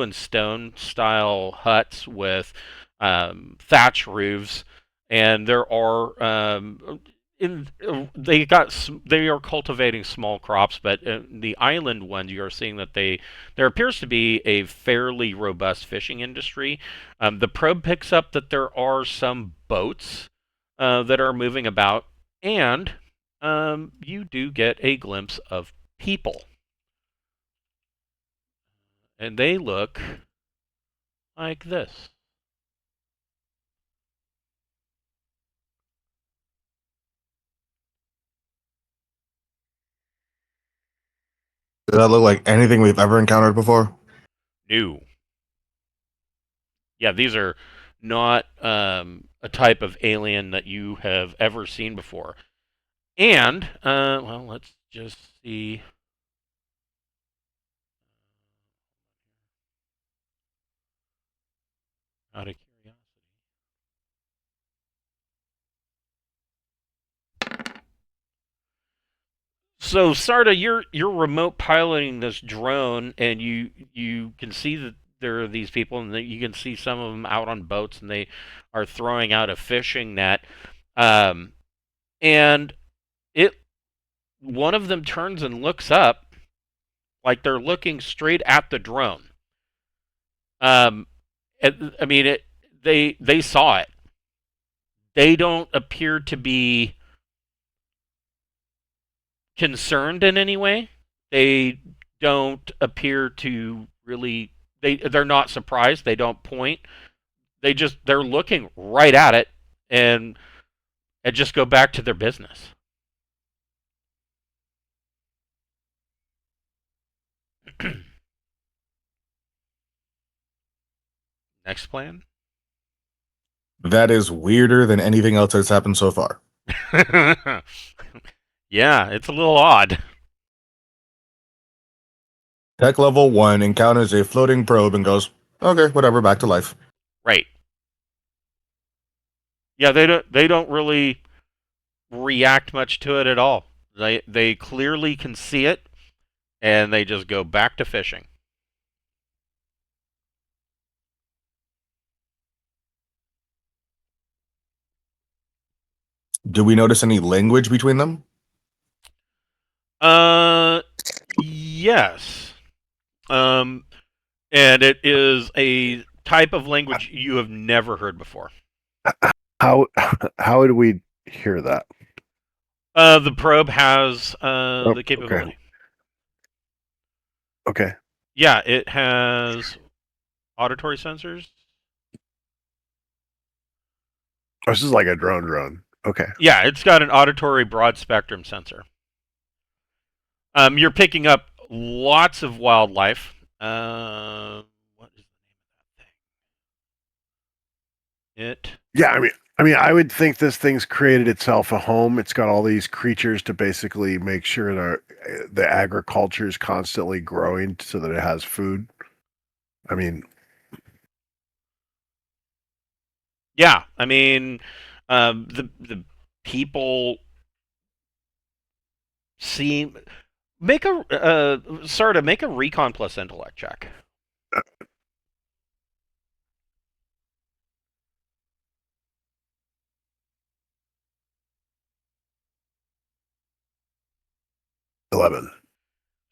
and stone style huts with thatch roofs, and there are they are cultivating small crops, but the island ones you are seeing that there appears to be a fairly robust fishing industry. The probe picks up that there are some boats that are moving about, and you do get a glimpse of people, and they look like this. Does that look like anything we've ever encountered before? New. Yeah, these are not a type of alien that you have ever seen before. And well, let's just see. Out of curiosity. So Sarda, you're remote piloting this drone, and you can see that there are these people, and that you can see some of them out on boats, and they are throwing out a fishing net. Um, and it one of them turns and looks up, like they're looking straight at the drone. Um, I mean, they saw it. They don't appear to be concerned in any way. They don't appear to really. They're not surprised. They don't point. They're looking right at it and just go back to their business. Next plan. That is weirder than anything else that's happened so far. Yeah, it's a little odd. Tech level 1 encounters a floating probe and goes, okay, whatever, back to life. Right. Yeah, they don't really react much to it at all. They clearly can see it and they just go back to fishing. Do we notice any language between them? Yes. Um, and it is a type of language you have never heard before. How would we hear that? The probe has the capability. Okay. Yeah, it has auditory sensors. Oh, this is like a drone. Okay. Yeah, it's got an auditory broad spectrum sensor. You're picking up lots of wildlife. What is the name of that thing? Yeah, I would think this thing's created itself a home. It's got all these creatures to basically make sure the agriculture is constantly growing so that it has food. I mean, Yeah, I mean, the people seem make a sort of make a recon plus intellect check. 11.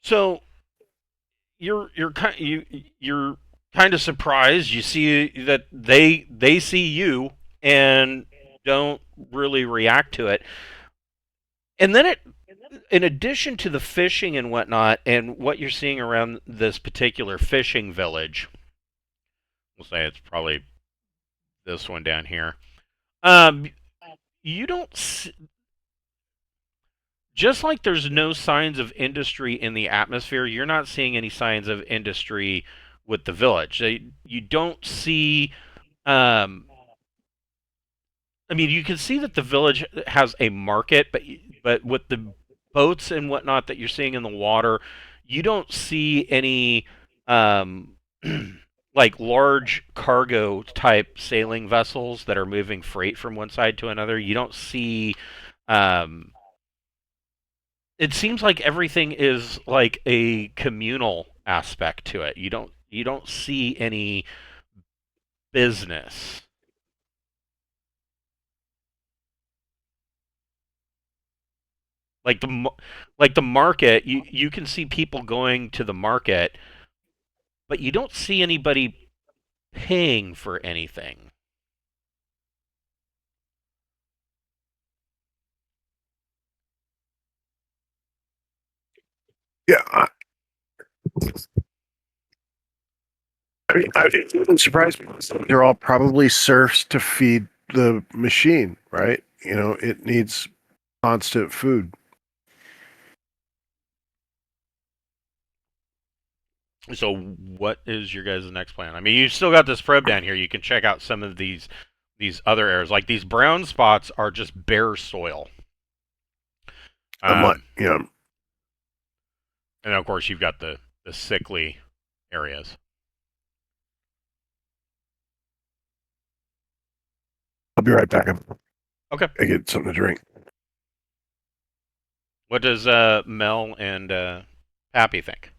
So you're kind of surprised. You see that they see you and don't really react to it. And then in addition to the fishing and whatnot, and what you're seeing around this particular fishing village, we'll say it's probably this one down here. Um, you don't just like there's no signs of industry in the atmosphere. You're not seeing any signs of industry with the village. You don't see. Um, I mean, you can see that the village has a market, but with the boats and whatnot that you're seeing in the water, you don't see any um, like large cargo type sailing vessels that are moving freight from one side to another. You don't see. Um, it seems like everything is like a communal aspect to it. You don't see any business. Like the market, you can see people going to the market, but you don't see anybody paying for anything. Yeah, it wouldn't surprise me. They're all probably serfs to feed the machine, right? It needs constant food. So what is your guys' next plan? I mean, you still got this probe down here. You can check out some of these other areas. Like these brown spots are just bare soil. I'm And of course you've got the sickly areas. I'll be right back. Okay. I get something to drink. What does Mel and Pappy think?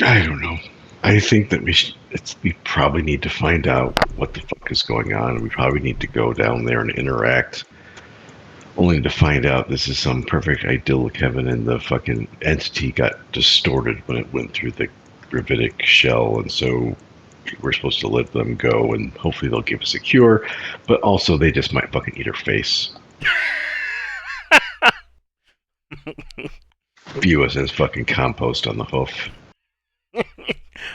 I don't know. I think that we probably need to find out what the fuck is going on. We probably need to go down there and interact, only to find out this is some perfect idyllic heaven and the fucking entity got distorted when it went through the gravitic shell, and so we're supposed to let them go, and hopefully they'll give us a cure, but also they just might fucking eat our face. View us as fucking compost on the hoof.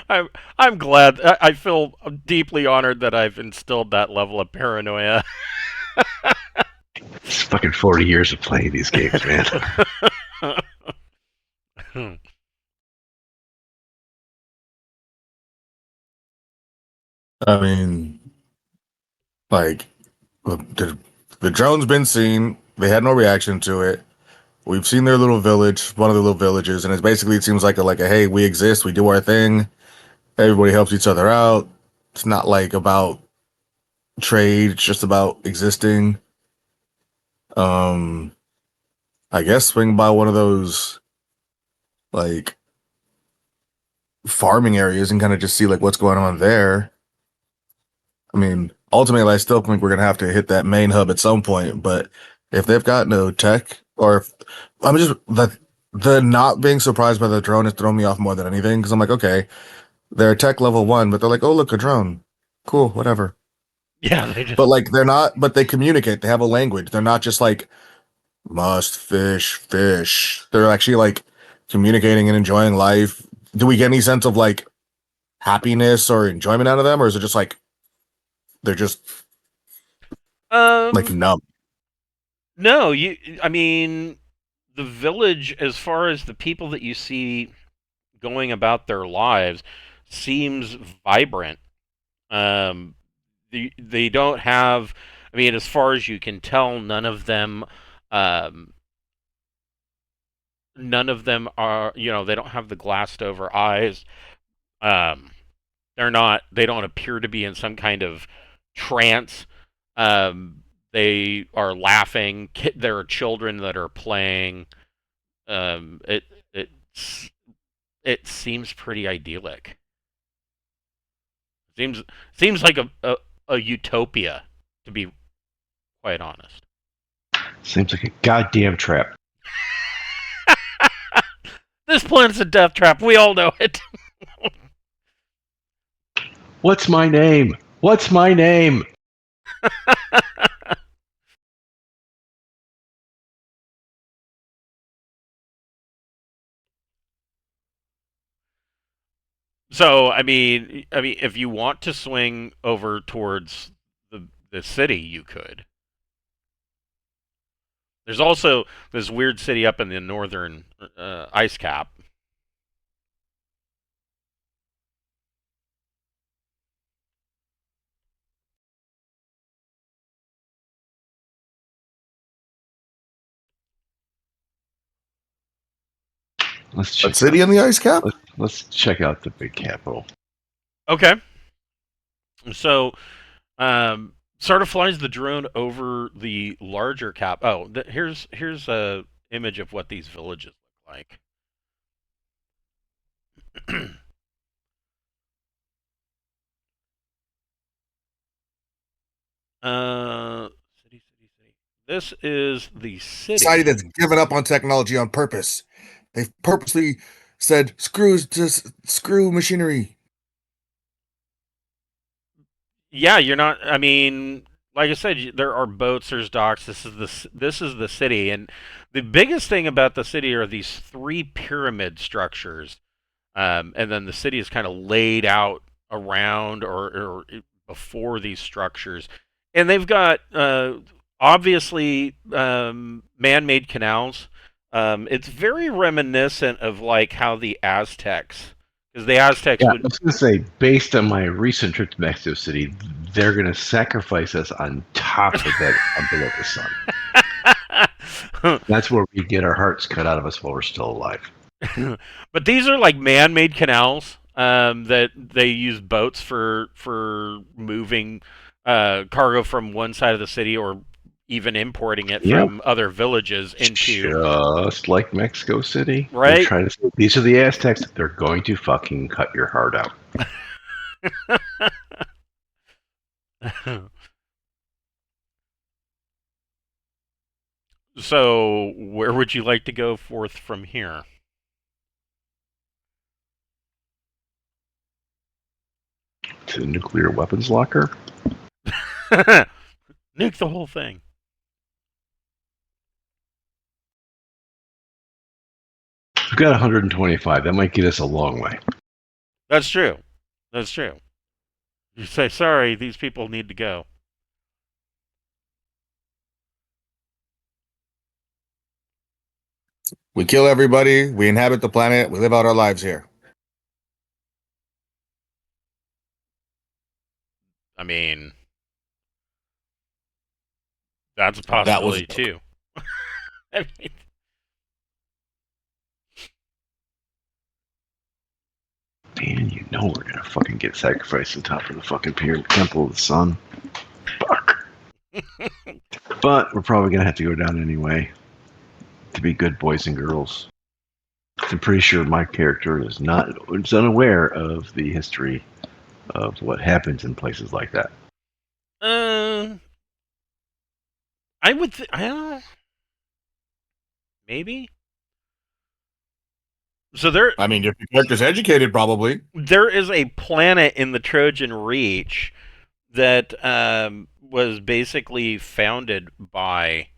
I'm glad. I feel deeply honored that I've instilled that level of paranoia. It's fucking 40 years of playing these games, man. I mean, like the drone's been seen. They had no reaction to it. We've seen their little village, one of the little villages, and it seems like a hey, we exist, we do our thing. Everybody helps each other out. It's not like about trade, it's just about existing. Um I guess swing by one of those like farming areas and kind of just see like what's going on there. I mean, ultimately I still think we're gonna have to hit that main hub at some point, but if they've got no tech or if I'm just the not being surprised by the drone has thrown me off more than anything because I'm like, okay, they're tech level 1, but they're like, oh look, a drone. Cool, whatever. Yeah, they just. But like they're not, but they communicate. They have a language. They're not just like must fish. They're actually like communicating and enjoying life. Do we get any sense of like happiness or enjoyment out of them, or is it just like they're just like Um. numb? No, you. I mean, the village, as far as the people that you see going about their lives, seems vibrant. Um. They don't have. I mean, as far as you can tell, Um. None of them are. They don't have the glassed over eyes. Um. They're not. They don't appear to be in some kind of trance. They are laughing. There are children that are playing. Um, it it it seems pretty idyllic. Seems seems like a utopia, to be quite honest. Seems like a goddamn trap. This planet's a death trap. We all know it. What's my name? What's my name? So I mean, if you want to swing over towards the city, you could. There's also this weird city up in the northern ice cap. Let's A check city out. in the ice cap? Let's check out the big capital. Okay. So, sort of flies the drone over the larger cap. Oh, here's a image of what these villages look like. uh, city. This is the Society city. that's given up on technology on purpose. They've purposely said screw machinery. Yeah, you're not. I mean, like I said, there are boats. There's docks. This is the city, and the biggest thing about the city are these three pyramid structures. And then the city is kind of laid out around or before these structures, and they've got obviously man-made canals. It's very reminiscent of like how the Aztecs, because the Aztecs Yeah, I would. was going to say, based on my recent trip to Mexico City, they're going to sacrifice us on top of that below the sun. That's where we get our hearts cut out of us while we're still alive. But these are like man-made canals that they use boats for moving cargo from one side of the city, or even importing it Yep. from other villages into. Just like Mexico City. They're Right? trying to say, these are the Aztecs. They're going to fucking cut your heart out. So, where would you like to go forth from here? To the nuclear weapons locker? Nuke the whole thing. We've got 125. That might get us a long way. That's true. That's true. You say, sorry, these people need to go. We kill everybody. We inhabit the planet. We live out our lives here. I mean, that's a That was possibility too. I mean, Man, you know we're gonna fucking get sacrificed on top of the fucking temple of the sun. Fuck. But we're probably gonna have to go down anyway to be good boys and girls. I'm pretty sure my character is unaware of the history of what happens in places like that. I would. I don't know. Maybe. So I mean, if your character's educated, probably. there is a planet in the Trojan Reach that was basically founded by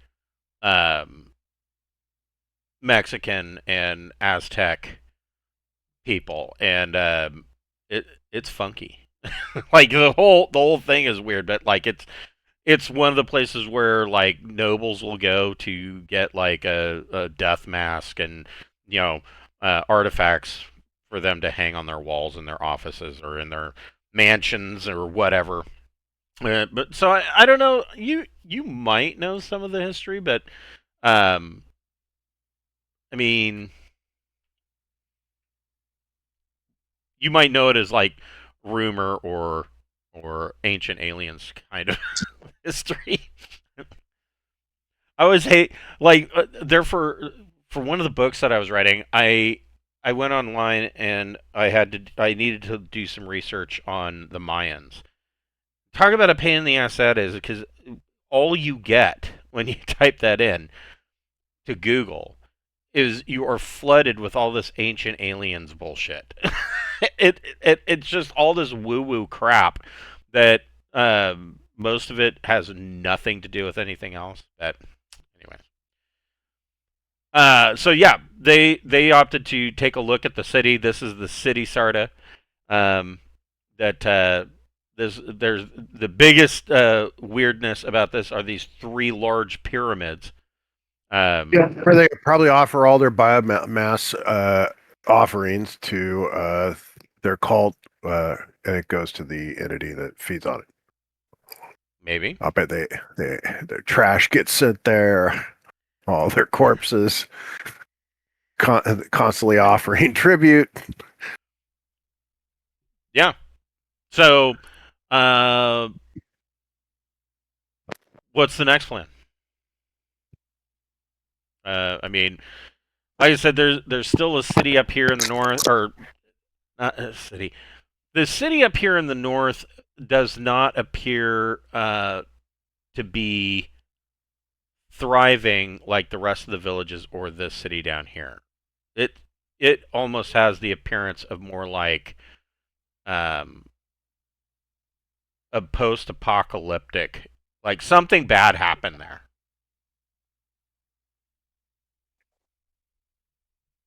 Mexican and Aztec people, and it's funky. Like the whole thing is weird, but like it's one of the places where like nobles will go to get like a death mask and artifacts for them to hang on their walls in their offices or in their mansions or whatever. But so I don't know. You might know some of the history, but um, I mean, you might know it as like rumor or ancient aliens kind of history. I always hate like there for one of the books that I was writing, I went online and I needed to do some research on the Mayans. Talk about a pain in the ass that is, because all you get when you type that in to Google is you are flooded with all this ancient aliens bullshit. It's just all this woo woo crap that most of it has nothing to do with anything else. But anyway, so yeah, they opted to take a look at the city. This is the city Sarda. That there's the biggest weirdness about this are these three large pyramids. Yeah, where they probably offer all their biomass offerings to their cult, and it goes to the entity that feeds on it. Maybe. I bet their trash gets sent there, all their corpses, constantly offering tribute. Yeah. So, what's the next plan? I mean, like I said, there's still a city up here in the north, or not a city. The city up here in the north does not appear to be thriving like the rest of the villages or this city down here. It almost has the appearance of more like um, a post-apocalyptic, like something bad happened there.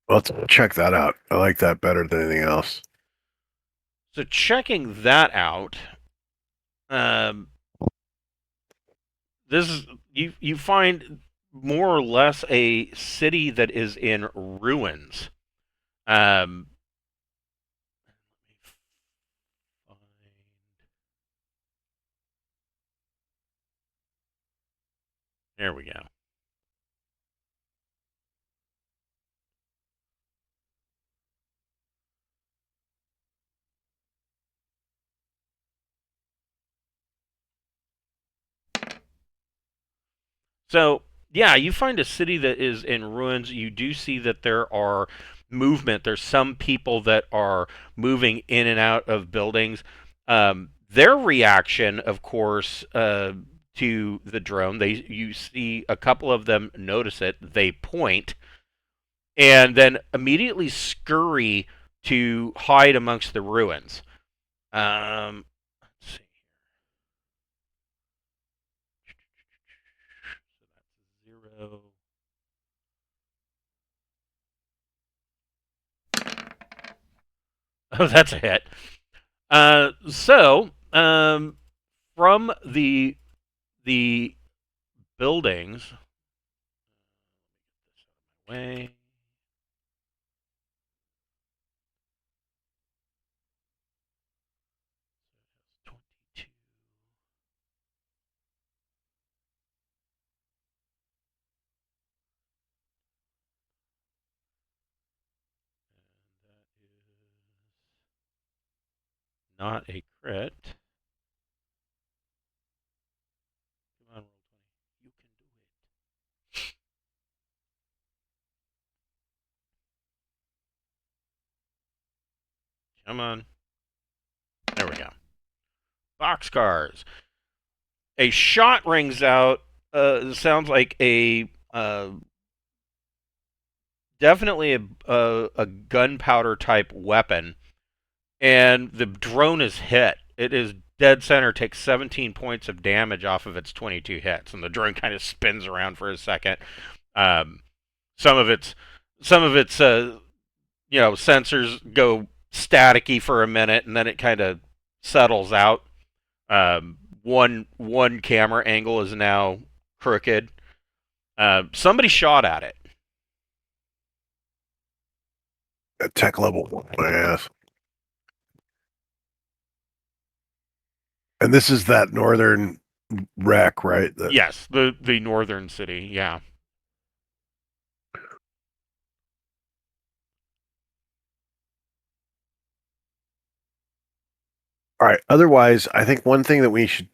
Let's check that out. I like that better than anything else. So checking that out, um, this is you find more or less a city that is in ruins. Um, there we go. So, yeah, you find a city that is in ruins. You do see that there are movement. There's some people that are moving in and out of buildings. Their reaction, of course, to the drone, you see a couple of them notice it. They point and then immediately scurry to hide amongst the ruins. Let's see. So that's 0. Oh, that's a hit. From the buildings, way. Not a crit. Come on, roll 20. You can do it. Come on. There we go. Boxcars. A shot rings out. Sounds like a definitely a gunpowder type weapon, and the drone is hit. It is dead center. Takes 17 points of damage off of its 22 hits, and the drone kind of spins around for a second. Um, some of its sensors go staticky for a minute, and then it kind of settles out. One camera angle is now crooked. Somebody shot at it. At tech level, my ass. And this is that northern wreck, right? Yes, the northern city. Yeah. All right. Otherwise, I think one thing that we should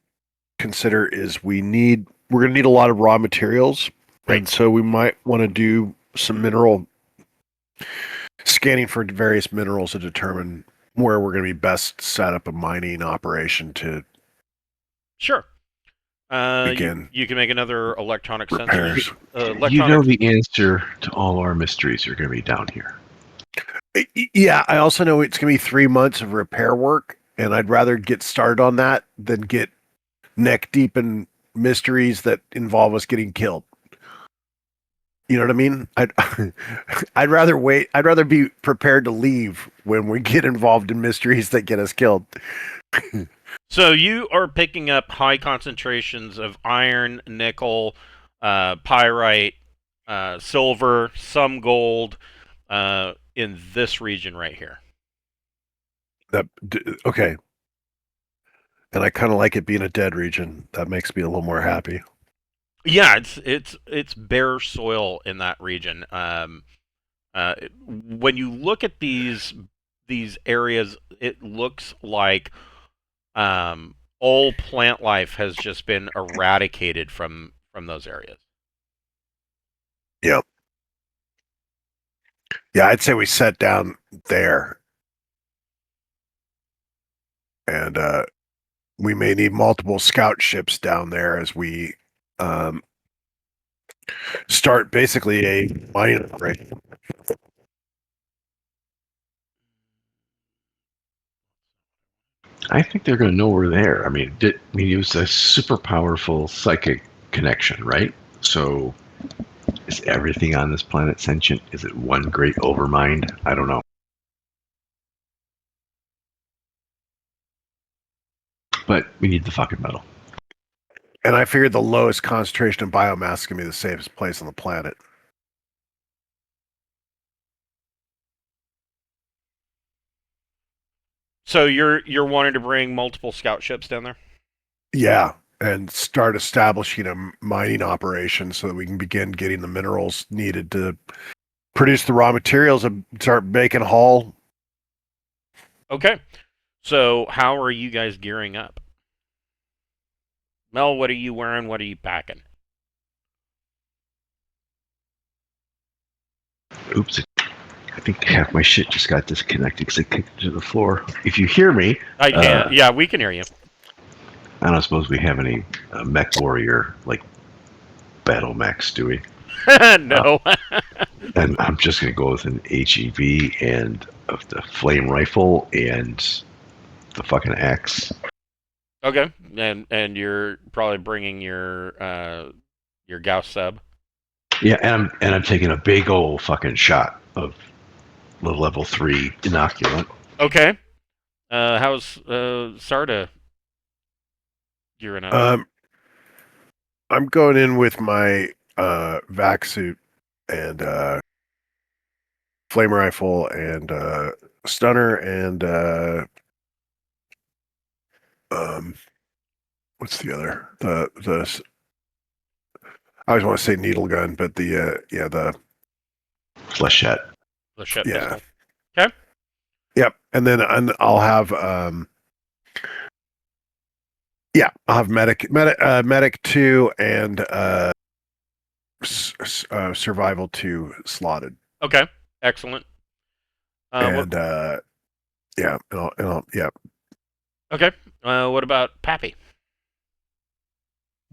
consider is we're going to need a lot of raw materials, Right. and so we might want to do some mineral scanning for various minerals to determine where we're going to be best set up a mining operation to Sure. begin You can make another electronic repairs. sensor. You know the answer to all our mysteries are going to be down here. Yeah, I also know it's going to be 3 months of repair work, and I'd rather get started on that than get neck deep in mysteries that involve us getting killed. You know what I mean? I'd rather wait. I'd rather be prepared to leave when we get involved in mysteries that get us killed. So you are picking up high concentrations of iron, nickel, pyrite, silver, some gold in this region right here. Okay. And I kind of like it being a dead region. That makes me a little more happy. Yeah, it's bare soil in that region. When you look at these areas, it looks like all plant life has just been eradicated from those areas. Yep. Yeah, I'd say we set down there. And we may need multiple scout ships down there as we start basically a mining operation. I think they're going to know we're there. I mean, it was a super powerful psychic connection, right? So, is everything on this planet sentient? Is it one great overmind? I don't know. But we need the fucking metal. And I figured the lowest concentration of biomass is going to be the safest place on the planet. So you're wanting to bring multiple scout ships down there? Yeah, and start establishing a mining operation so that we can begin getting the minerals needed to produce the raw materials and start making hull. Okay. So how are you guys gearing up? Mel, what are you wearing? What are you packing? Oops. I think half my shit just got disconnected because it kicked to the floor. If you hear me, I can't. Yeah, we can hear you. I don't suppose we have any mech warrior, like, battle mechs, do we? No. And I'm just going to go with an HEV and the flame rifle and the fucking axe. Okay. And you're probably bringing your Gauss sub. Yeah, and I'm taking a big old fucking shot of the level 3 inoculant. Okay. How's Sarda gearing up? I'm going in with my vac suit and flame rifle and stunner and what's the other? The I always want to say needle gun, but the Flesh shot. The ship yeah. pistol. Okay. Yep. And then I'll have I'll have medic 2 and survival 2 slotted. Okay. Excellent. And yeah, yeah. Okay. What about Pappy?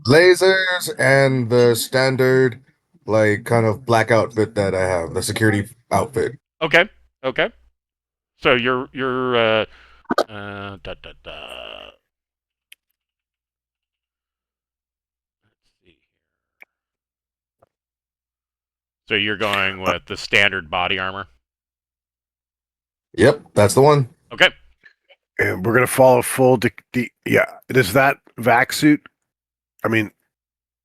Lasers and the standard, like, kind of black outfit that I have, the security outfit. Okay. Okay. So you're da, da, da. Let's see. So you're going with the standard body armor. Yep, that's the one. Okay. And we're gonna follow full. Yeah, does that vac suit? I mean,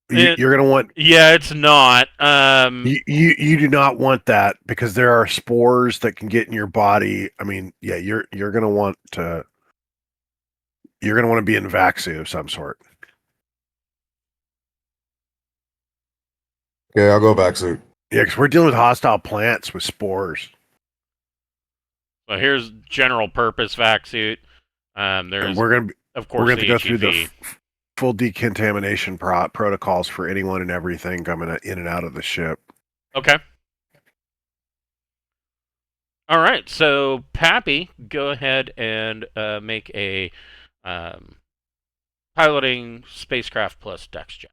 you're gonna want. Yeah, it's not. You do not want that because there are spores that can get in your body. I mean, yeah, you're gonna want to. You're gonna want to be in vac suit of some sort. Okay, I'll go back suit. Yeah, because we're dealing with hostile plants with spores. So here's general purpose vac suit. And There's we're gonna of course we're gonna the go through the HEV. full decontamination protocols for anyone and everything coming in and out of the ship. Okay. All right. So Pappy, go ahead and make a piloting spacecraft plus dex check.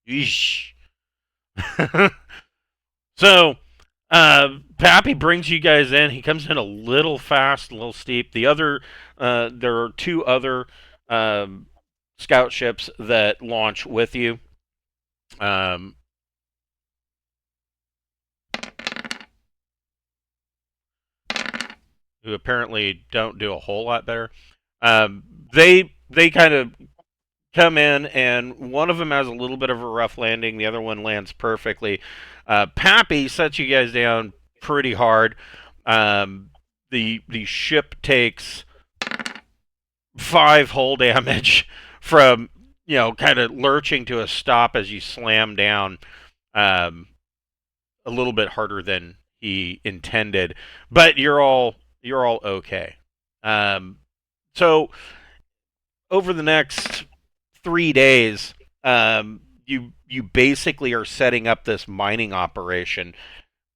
Yeesh. So, Pappy brings you guys in. He comes in a little fast, a little steep. The other, there are 2 other scout ships that launch with you. Who apparently don't do a whole lot better. They kind of come in, and one of them has a little bit of a rough landing. The other one lands perfectly. Pappy sets you guys down pretty hard. The ship takes 5 hull damage from kind of lurching to a stop as you slam down. A little bit harder than he intended, but you're all okay. So over the next 3 days, you basically are setting up this mining operation,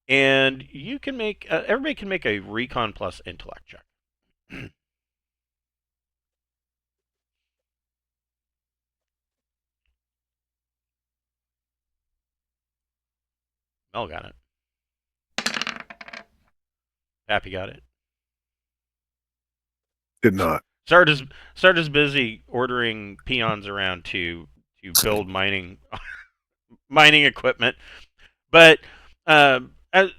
and you can make everybody can make a recon plus intellect check. Mel got it. Pappy got it. Did not. Sarda's busy ordering peons around to build mining equipment, but as,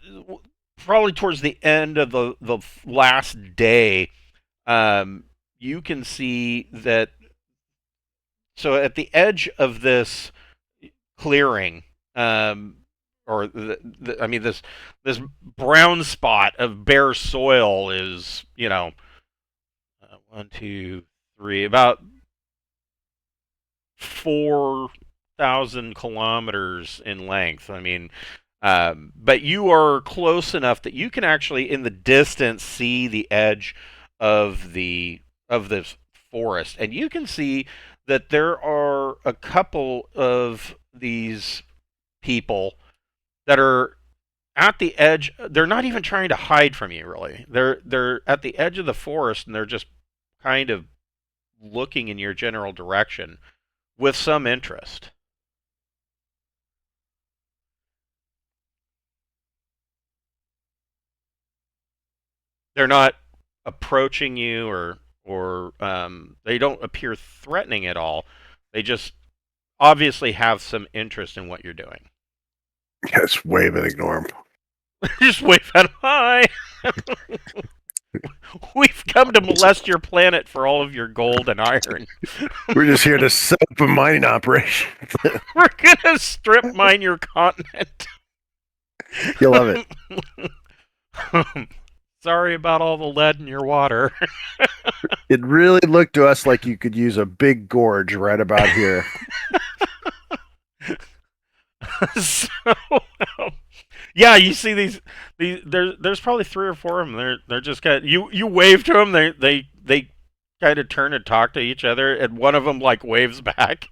probably towards the end of the last day, you can see that. So at the edge of this clearing, or I mean this brown spot of bare soil is, one, two, three, about 4,000 kilometers in length. I mean, but you are close enough that you can actually, in the distance, see the edge of this forest, and you can see that there are a couple of these people that are at the edge. They're not even trying to hide from you, really. They're at the edge of the forest, and they're just kind of looking in your general direction with some interest. They're not approaching you, or they don't appear threatening at all. They just obviously have some interest in what you're doing. Just wave and ignore them. Just wave at them. Hi. We've come to molest your planet for all of your gold and iron. We're just here to set up a mining operation. We're gonna strip mine your continent. You'll love it. Sorry about all the lead in your water. It really looked to us like you could use a big gorge right about here. So, yeah, you see these there's probably 3 or 4 of them. They're just kind of, you wave to them. They kind of turn and talk to each other, and one of them like waves back.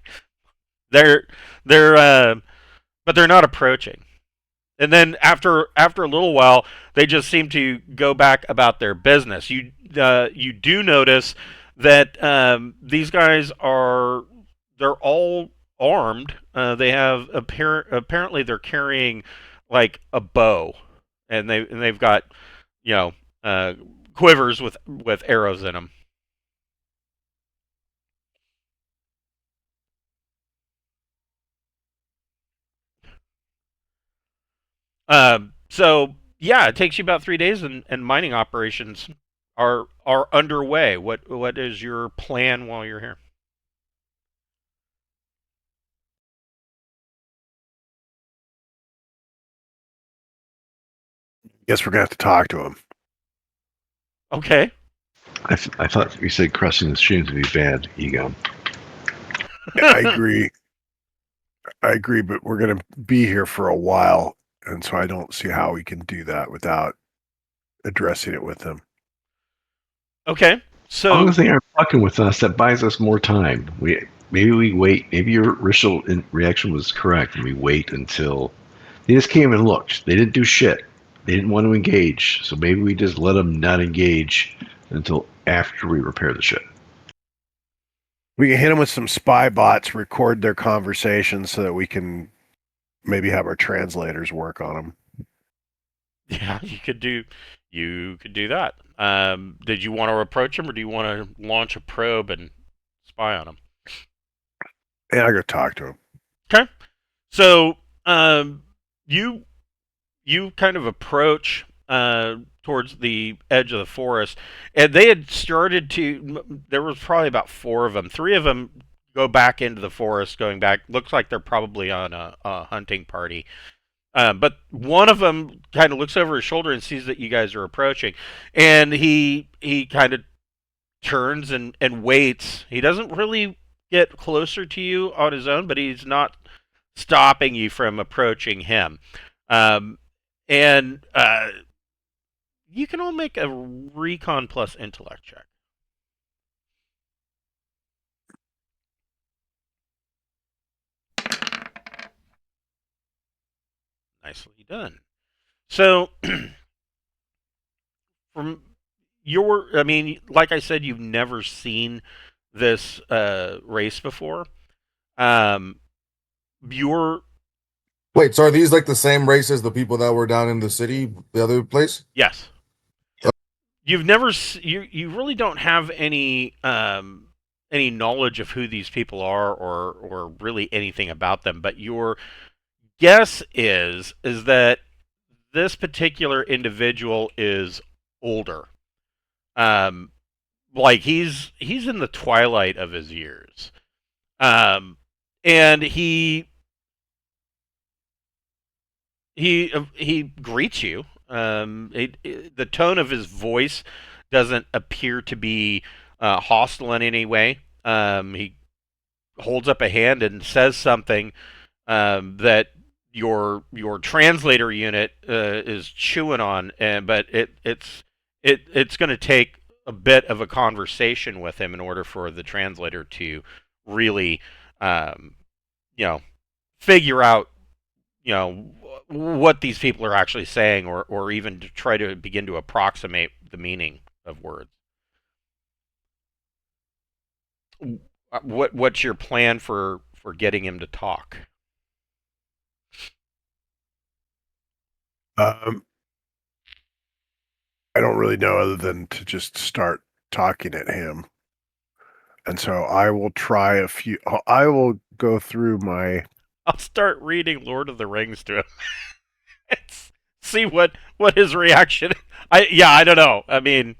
They're but they're not approaching. And then after a little while, they just seem to go back about their business. You do notice that these guys they're all armed. They have apparently they're carrying like a bow, and they've got quivers with arrows in them. So yeah, it takes you about 3 days, and mining operations are underway. What is your plan while you're here? Guess we're gonna have to talk to him. Okay. I thought you said crossing the streams would be bad, Egon. Yeah, I agree. But we're gonna be here for a while, and so I don't see how we can do that without addressing it with him. Okay. As long as they aren't fucking with us, that buys us more time. Maybe we wait. Maybe your initial reaction was correct, and we wait until they just came and looked. They didn't do shit. They didn't want to engage, so maybe we just let them not engage until after we repair the ship. We can hit them with some spy bots, record their conversations so that we can maybe have our translators work on them. Yeah, you could do that. Did you want to approach him, or do you want to launch a probe and spy on him? Yeah, I'll go talk to him. Okay. So you kind of approach towards the edge of the forest, and they had started to. There was probably about 4 of them. 3 of them go back into the forest, going back. Looks like they're probably on a hunting party. But one of them kind of looks over his shoulder and sees that you guys are approaching, and he kind of turns and waits. He doesn't really get closer to you on his own, but he's not stopping you from approaching him. And you can all make a recon plus intellect check. Nicely done. So, from I mean, like I said, you've never seen this race before. Your Wait, so are these like the same race as the people that were down in the city, the other place? Yes. You've never you really don't have any knowledge of who these people are, or really anything about them, but your guess is that this particular individual is older. Um, like he's in the twilight of his years. Um, and he greets you. The tone of his voice doesn't appear to be hostile in any way. He holds up a hand and says something that your translator unit is chewing on, and but it's going to take a bit of a conversation with him in order for the translator to really, um, you know, figure out, you know, what these people are actually saying, or even to try to begin to approximate the meaning of words. What's your plan for getting him to talk? Um, I don't really know other than to just start talking at him. And so I will try a few. I will go through my. I'll start reading Lord of the Rings to him. See what his reaction. I don't know. I mean,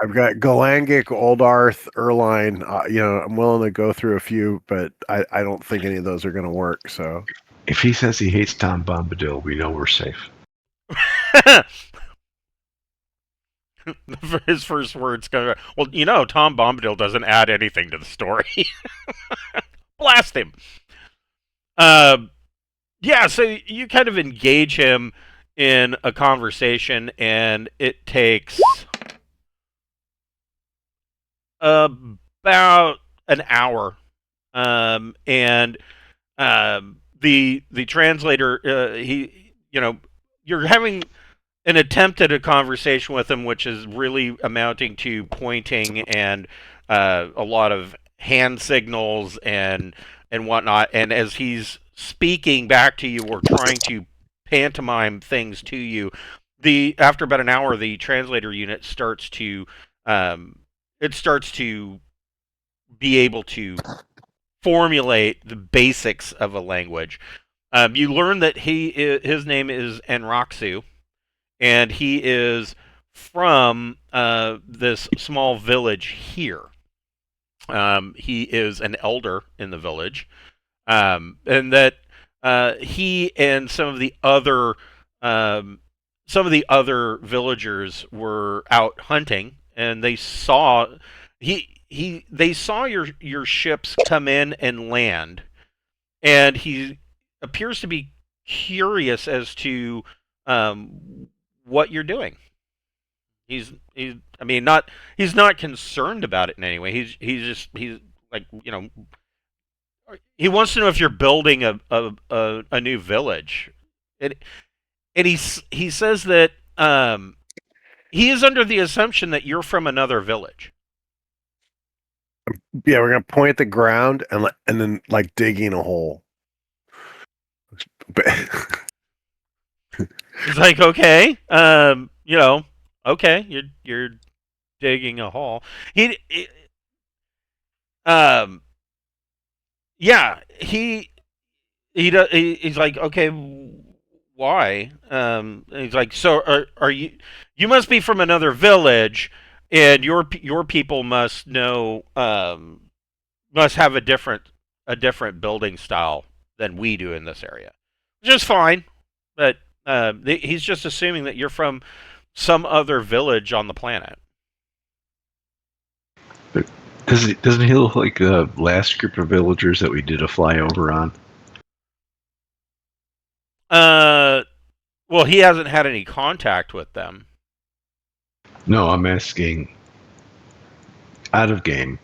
I've got Galangic, Oldarth, Erline. I'm willing to go through a few, but I don't think any of those are going to work. So If he says he hates Tom Bombadil, we know we're safe. his first words go, well, Tom Bombadil doesn't add anything to the story. Blast him. Yeah, so you kind of engage him in a conversation, and it takes about an hour. And the translator, you're having an attempt at a conversation with him, which is really amounting to pointing and a lot of hand signals and whatnot. And as he's speaking back to you or trying to pantomime things to you, after about an hour, the translator unit starts to be able to formulate the basics of a language. You learn that his name is Enroxu, and he is from this small village here. He is an elder in the village, and that he and some of the other villagers were out hunting, and they saw they saw your ships come in and land, and he appears to be curious as to what you're doing. He's not concerned about it in any way. He's like, he wants to know if you're building a new village, and he says that he is under the assumption that you're from another village. Yeah, we're gonna point at the ground and then like digging a hole. He's like, okay, okay, you're digging a hole. Yeah, he's like, okay, why? He's like, so are you? You must be from another village, and your people must know, must have a different building style than we do in this area, which is fine. But he's just assuming that you're from some other village on the planet. But doesn't he look like the last group of villagers that we did a flyover on? Well, he hasn't had any contact with them. No, I'm asking out of game.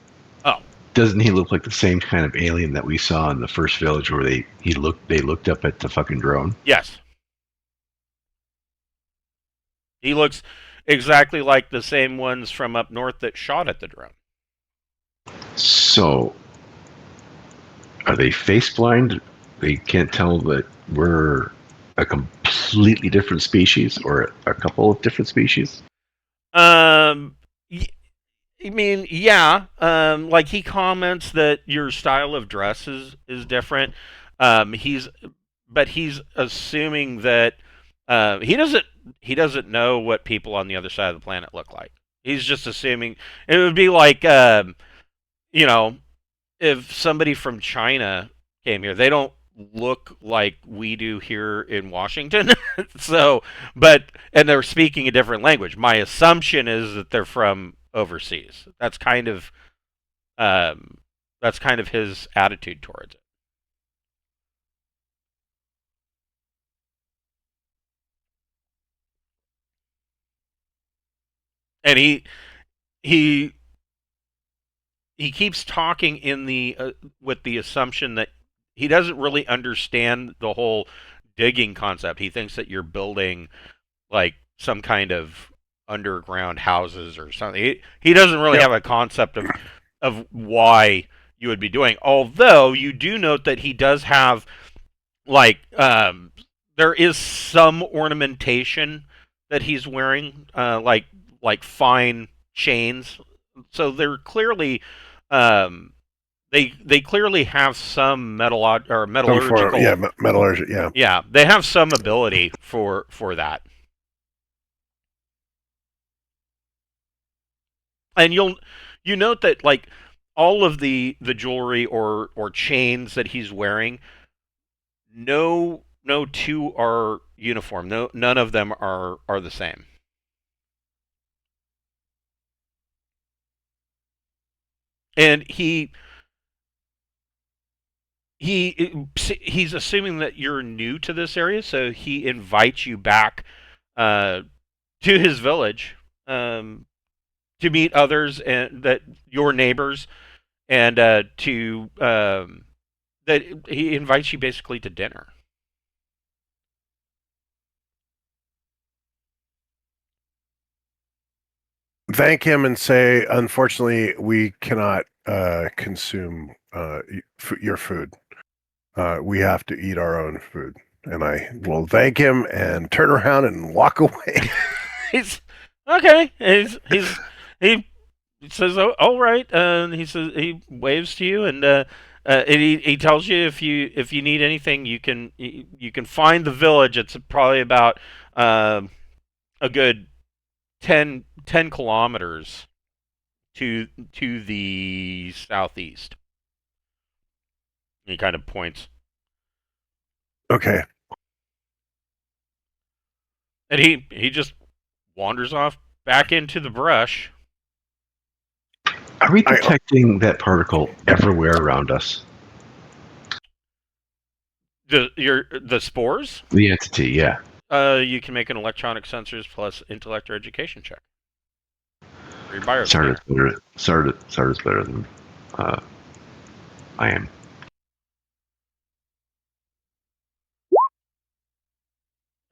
Oh. Doesn't he look like the same kind of alien that we saw in the first village where they looked up at the fucking drone? Yes. He looks exactly like the same ones from up north that shot at the drone. So, are they face blind? They can't tell that we're a completely different species or a couple of different species? I mean, yeah. Like he comments that your style of dress is different. He's assuming that He doesn't know what people on the other side of the planet look like. He's just assuming it would be like you know, if somebody from China came here, they don't look like we do here in Washington. So, and they're speaking a different language. My assumption is that they're from overseas. Um, that's kind of his attitude towards it. And he he keeps talking in the with the assumption that he doesn't really understand the whole digging concept. He thinks that you're building like some kind of underground houses or something. He doesn't really have a concept of why you would be doing. Although you do note that he does have like there is some ornamentation that he's wearing, like fine chains. So they're clearly they clearly have some metallurgical. Metallurgy. Yeah. Yeah, they have some ability for that. And you note that like all of the jewelry or chains that he's wearing, no two are uniform. No, none of them are the same. And he's assuming that you're new to this area, so he invites you back to his village to meet others and that your neighbors, and to that he invites you basically to dinner. Thank him and say, unfortunately, we cannot consume your food. We have to eat our own food. And I will thank him and turn around and walk away. He's okay. He says, "Oh, all right." He says he waves to you, and he tells you if you need anything, you can find the village. It's probably about a good 10 kilometers to the southeast. He kind of points. Okay. And he just wanders off back into the brush. Are we detecting that particle everywhere around us? The spores? The entity, yeah. You can make an electronic sensors plus intellect or education check. For your bioscan. Sarda's better than I am.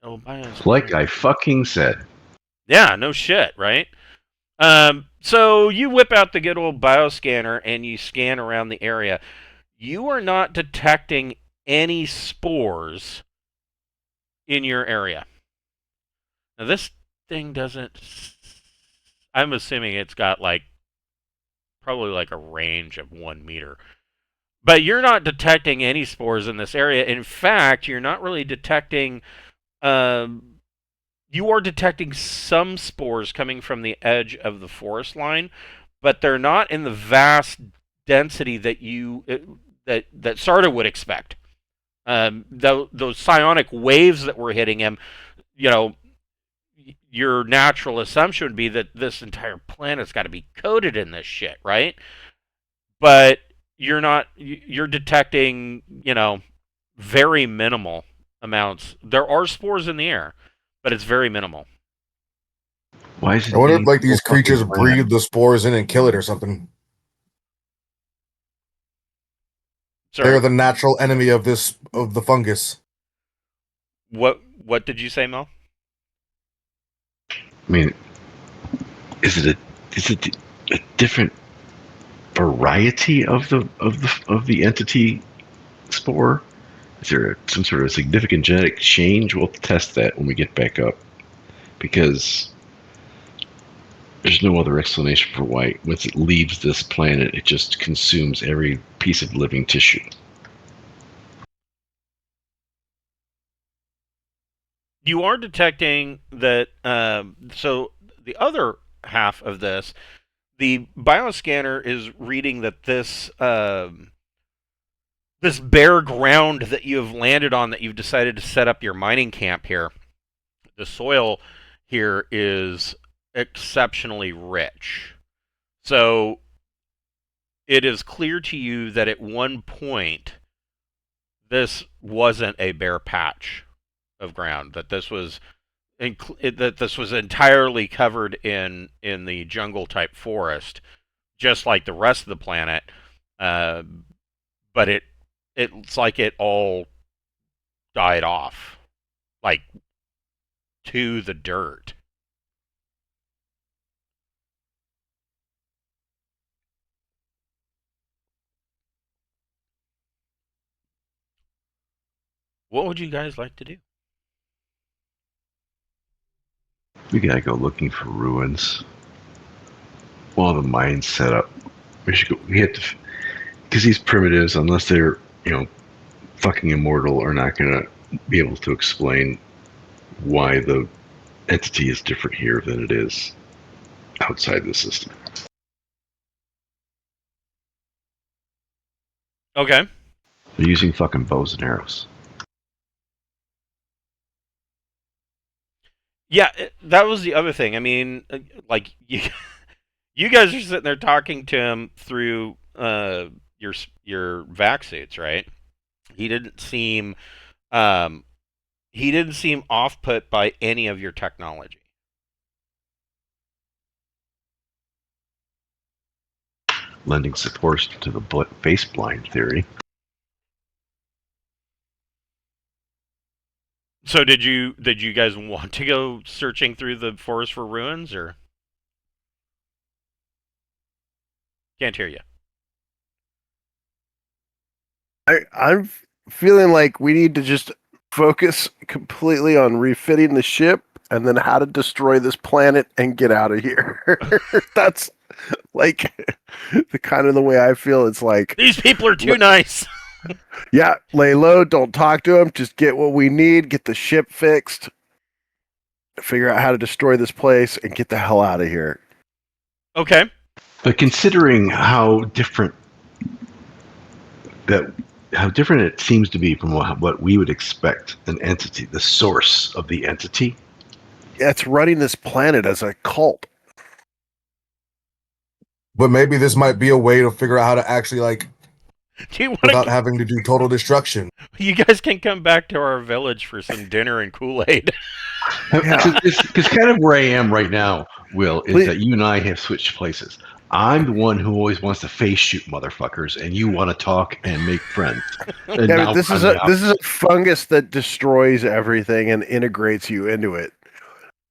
Oh, like I fucking said. Yeah, no shit, right? So you whip out the good old bioscanner and you scan around the area. You are not detecting any spores in your area. Now this thing doesn't. I'm assuming it's got probably like a range of 1 meter. But you're not detecting any spores in this area. In fact, you're not really detecting. You are detecting some spores coming from the edge of the forest line, but they're not in the vast density that that Sarda would expect. Those psionic waves that were hitting him, your natural assumption would be that this entire planet's got to be coated in this shit, right? But you're not. You're detecting, very minimal amounts. There are spores in the air, but it's very minimal. Why is it? I wonder if these creatures breathe the spores in and kill it or something. Sorry. They're the natural enemy of the fungus. What did you say, Mel? I mean, is it a different variety of the entity spore? Is there some sort of significant genetic change? We'll test that when we get back up, because there's no other explanation for why once it leaves this planet, it just consumes every piece of living tissue. You are detecting that. So the other half of this, the bioscanner is reading that this bare ground that you have landed on, that you've decided to set up your mining camp here, the soil here is exceptionally rich. So it is clear to you that at one point this wasn't a bare patch of ground, that this was entirely covered in the jungle type forest, just like the rest of the planet. Uh, but it's like it all died off, like to the dirt. What would you guys like to do? We gotta go looking for ruins. While the mine's set up, we should go. We have to, because these primitives, unless they're fucking immortal, are not gonna be able to explain why the entity is different here than it is outside the system. Okay. They're using fucking bows and arrows. Yeah, that was the other thing. I mean, like you guys are sitting there talking to him through your vac suits, right? He didn't seem um, he didn't seem off put by any of your technology. Lending support to the face blind theory. So did you guys want to go searching through the forest for ruins, or can't hear you? I'm feeling like we need to just focus completely on refitting the ship and then how to destroy this planet and get out of here. That's like the kind of the way I feel. It's like, These people are too nice. yeah, lay low, don't talk to them, just get what we need, get the ship fixed, figure out how to destroy this place, and get the hell out of here. Okay. But considering how different it seems to be from what we would expect an entity, the source of the entity. Yeah, it's running this planet as a cult. But maybe this might be a way to figure out how to actually Do you want without to? having to do total destruction. You guys can come back to our village for some dinner and Kool-Aid. Because kind of where I am right now, Will, is that you and I have switched places. I'm the one who always wants to face shoot motherfuckers, and you want to talk and make friends. And Yeah, but this is a fungus that destroys everything and integrates you into it.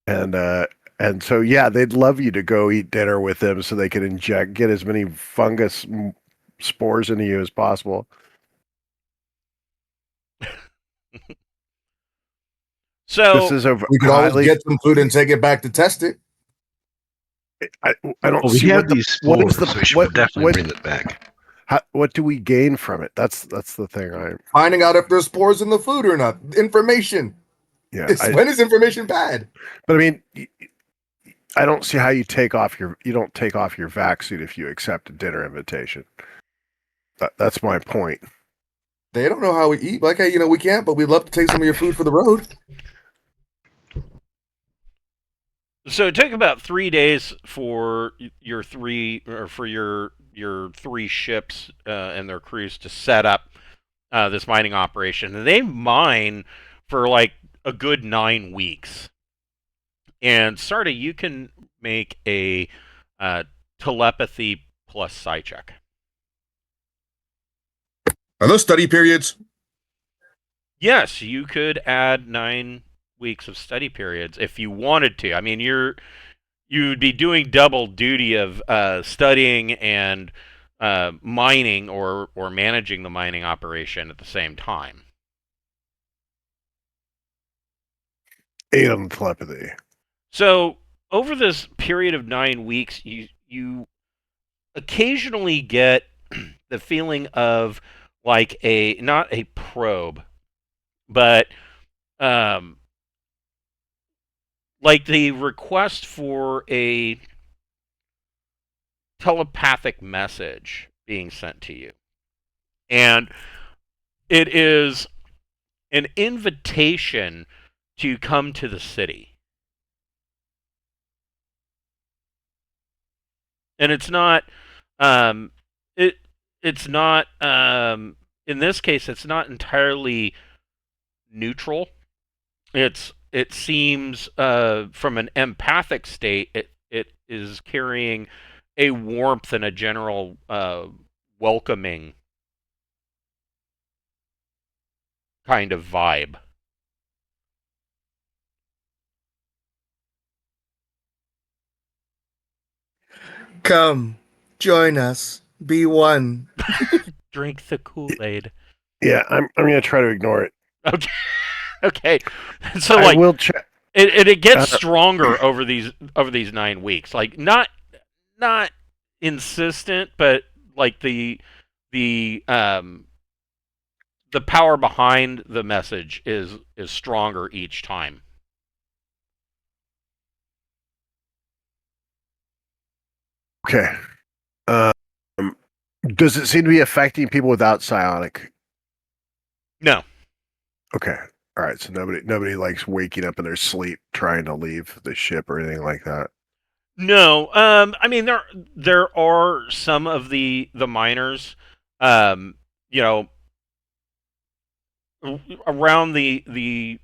And so yeah, they'd love you to go eat dinner with them so they can get as many fungus spores into you as possible. So This is a We could always get some food and take it back to test it. I don't Well, we see have these what spores, is the so we should definitely bring it back. what do we gain from it? That's the thing. Finding out if there's spores in the food or not. Information. Yeah. When is information bad? But I mean, I don't see how you don't take off your vac suit if you accept a dinner invitation. That's my point. They don't know how we eat. Like, hey, we can't, but we'd love to take some of your food for the road. So it took about 3 days for your three ships and their crews to set up this mining operation, and they mine for like a good 9 weeks. And Sarda, you can make a telepathy plus psi check. Are those study periods? Yes, you could add 9 weeks of study periods if you wanted to. I mean, you'd be doing double duty of studying and mining or managing the mining operation at the same time. 8 on the telepathy. So over this period of 9 weeks, you occasionally get the feeling of like not a probe, but like the request for a telepathic message being sent to you. And it is an invitation to come to the city. And it's not um it it's not in this case it's not entirely neutral. It seems from an empathic state it is carrying a warmth and a general welcoming kind of vibe. Come, join us. Be one. Drink the Kool-Aid. Yeah, I'm gonna try to ignore it. Okay. Okay. So I like will check. it gets Uh, stronger over these 9 weeks. Like not insistent, but like the the power behind the message is stronger each time. Okay. Um, does it seem to be affecting people without psionic? No. Okay. All right. So nobody likes waking up in their sleep trying to leave the ship or anything like that. No. I mean there are some of the miners you know around the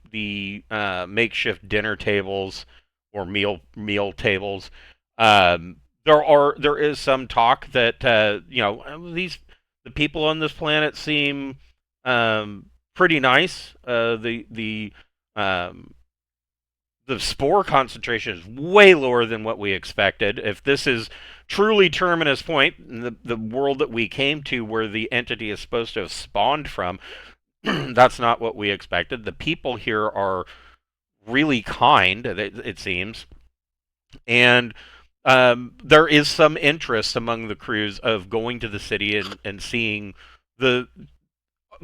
makeshift dinner tables or meal tables. There is some talk that the people on this planet seem pretty nice. Um, the spore concentration is way lower than what we expected. If this is truly Terminus Point, the world that we came to where the entity is supposed to have spawned from, that's not what we expected. The people here are really kind, it seems, and there is some interest among the crews of going to the city and seeing the.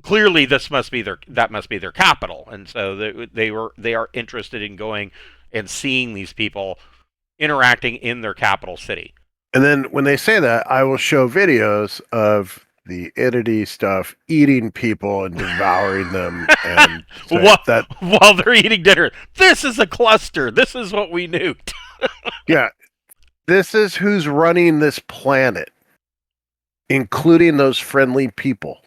Clearly, this must be their capital, and so they are interested in going and seeing these people interacting in their capital city. And then when they say that, I will show videos of the entity stuff eating people and devouring them, and say while, that while they're eating dinner, this is a cluster. This is what we nuked. yeah, this is who's running this planet, including those friendly people.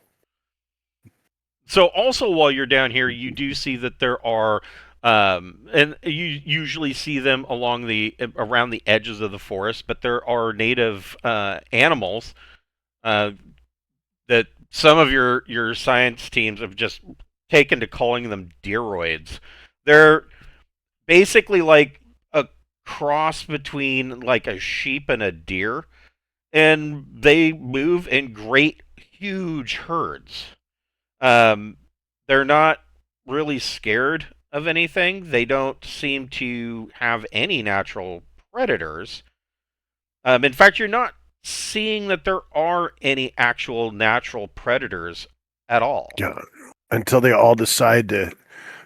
So also while you're down here, you do see that there are, and you usually see them along around the edges of the forest, but there are native animals uh, that some of your science teams have just taken to calling them deeroids. They're basically like a cross between like a sheep and a deer, and they move in great huge herds. Um, they're not really scared of anything. They don't seem to have any natural predators. In fact, you're not seeing that there are any actual natural predators at all. Yeah, until they all decide to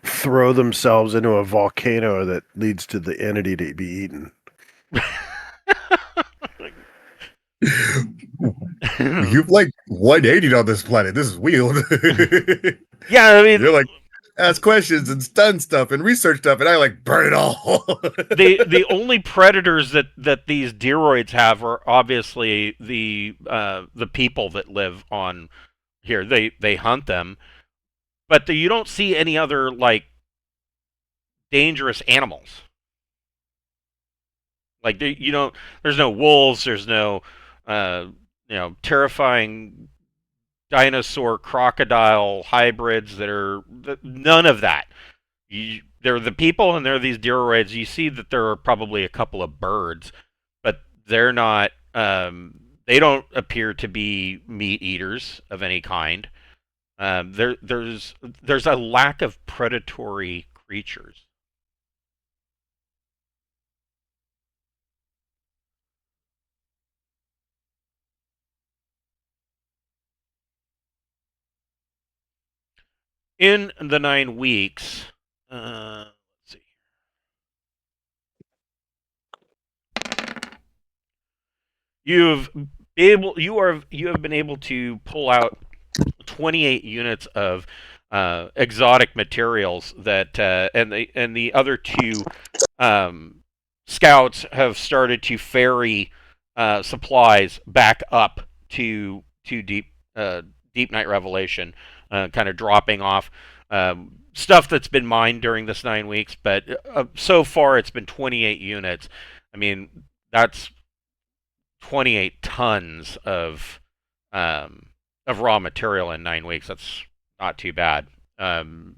throw themselves into a volcano that leads to the entity to be eaten. You've like 180 on this planet. This is weird. Yeah, I mean, You're like ask questions and stun stuff and research stuff, and I like burn it all. the only predators that these deeroids have are obviously the people that live on here. They hunt them, but you don't see any other like dangerous animals. Like you don't. There's no wolves. There's no uh, terrifying dinosaur crocodile hybrids that are none of that. They're the people and they're these deeroids. You see that there are probably a couple of birds, but they're not. They don't appear to be meat eaters of any kind. There's a lack of predatory creatures. In the 9 weeks, let's see. You have been able to pull out 28 units of exotic materials that and the other two scouts have started to ferry supplies back up to Deep Night Revelation, kind of dropping off stuff that's been mined during this 9 weeks. But so far, it's been 28 units. I mean, that's 28 tons of raw material in 9 weeks. That's not too bad. And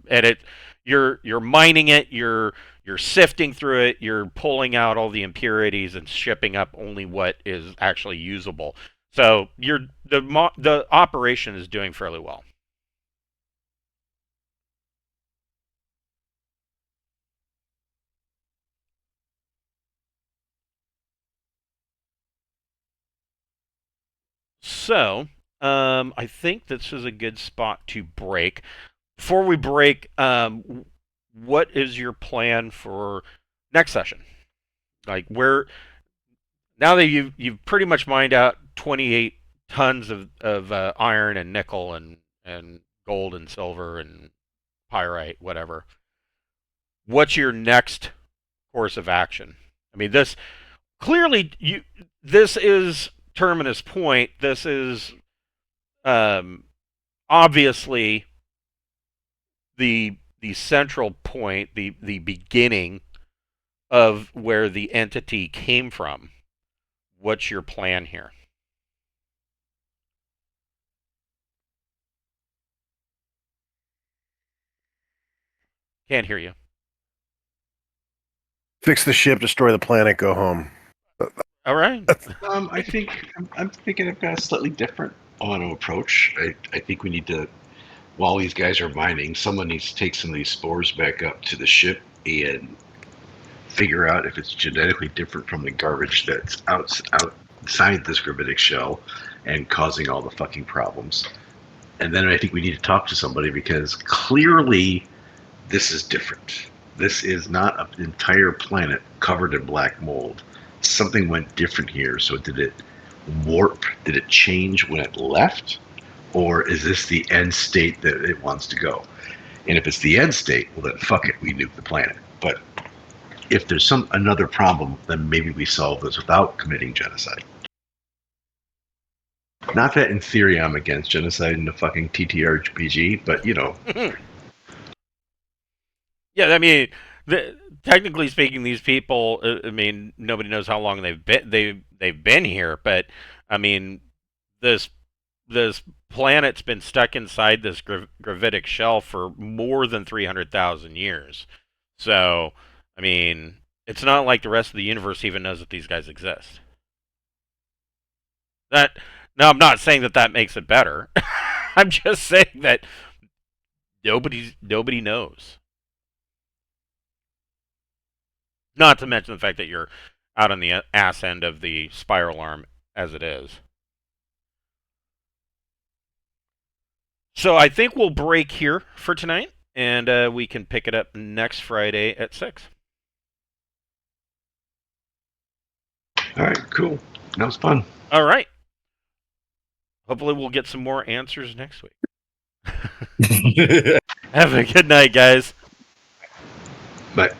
you're mining it, you're sifting through it, you're pulling out all the impurities and shipping up only what is actually usable. So the operation is doing fairly well. So I think this is a good spot to break. Before we break, what is your plan for next session? Like where now that you've pretty much mined out 28 tons of iron and nickel and gold and silver and pyrite, whatever. What's your next course of action? I mean, this clearly this is Terminus Point. This is obviously the central point, the beginning of where the entity came from. What's your plan here? Can't hear you. Fix the ship, destroy the planet, go home. All right. I think I'm thinking I've got a slightly different approach. I think we need to, while these guys are mining, someone needs to take some of these spores back up to the ship and figure out if it's genetically different from the garbage that's outside this gravitic shell and causing all the fucking problems. And then I think we need to talk to somebody because clearly this is different. This is not an entire planet covered in black mold. Something went different here. So did it warp? Did it change when it left? Or is this the end state that it wants to go? And if it's the end state, well then fuck it, we nuke the planet. But if there's another problem, then maybe we solve this without committing genocide. Not that in theory I'm against genocide in the fucking TTRPG, but you know. Yeah, I mean, technically speaking, these people. I mean, nobody knows how long they've been here, but I mean, this planet's been stuck inside this gravitic shell for more than 300,000 years. So, I mean, it's not like the rest of the universe even knows that these guys exist. Now, I'm not saying that makes it better. I'm just saying that nobody knows. Not to mention the fact that you're out on the ass end of the spiral arm as it is. So I think we'll break here for tonight, and we can pick it up next Friday at 6. All right, cool. That was fun. All right. Hopefully we'll get some more answers next week. Have a good night, guys. Bye.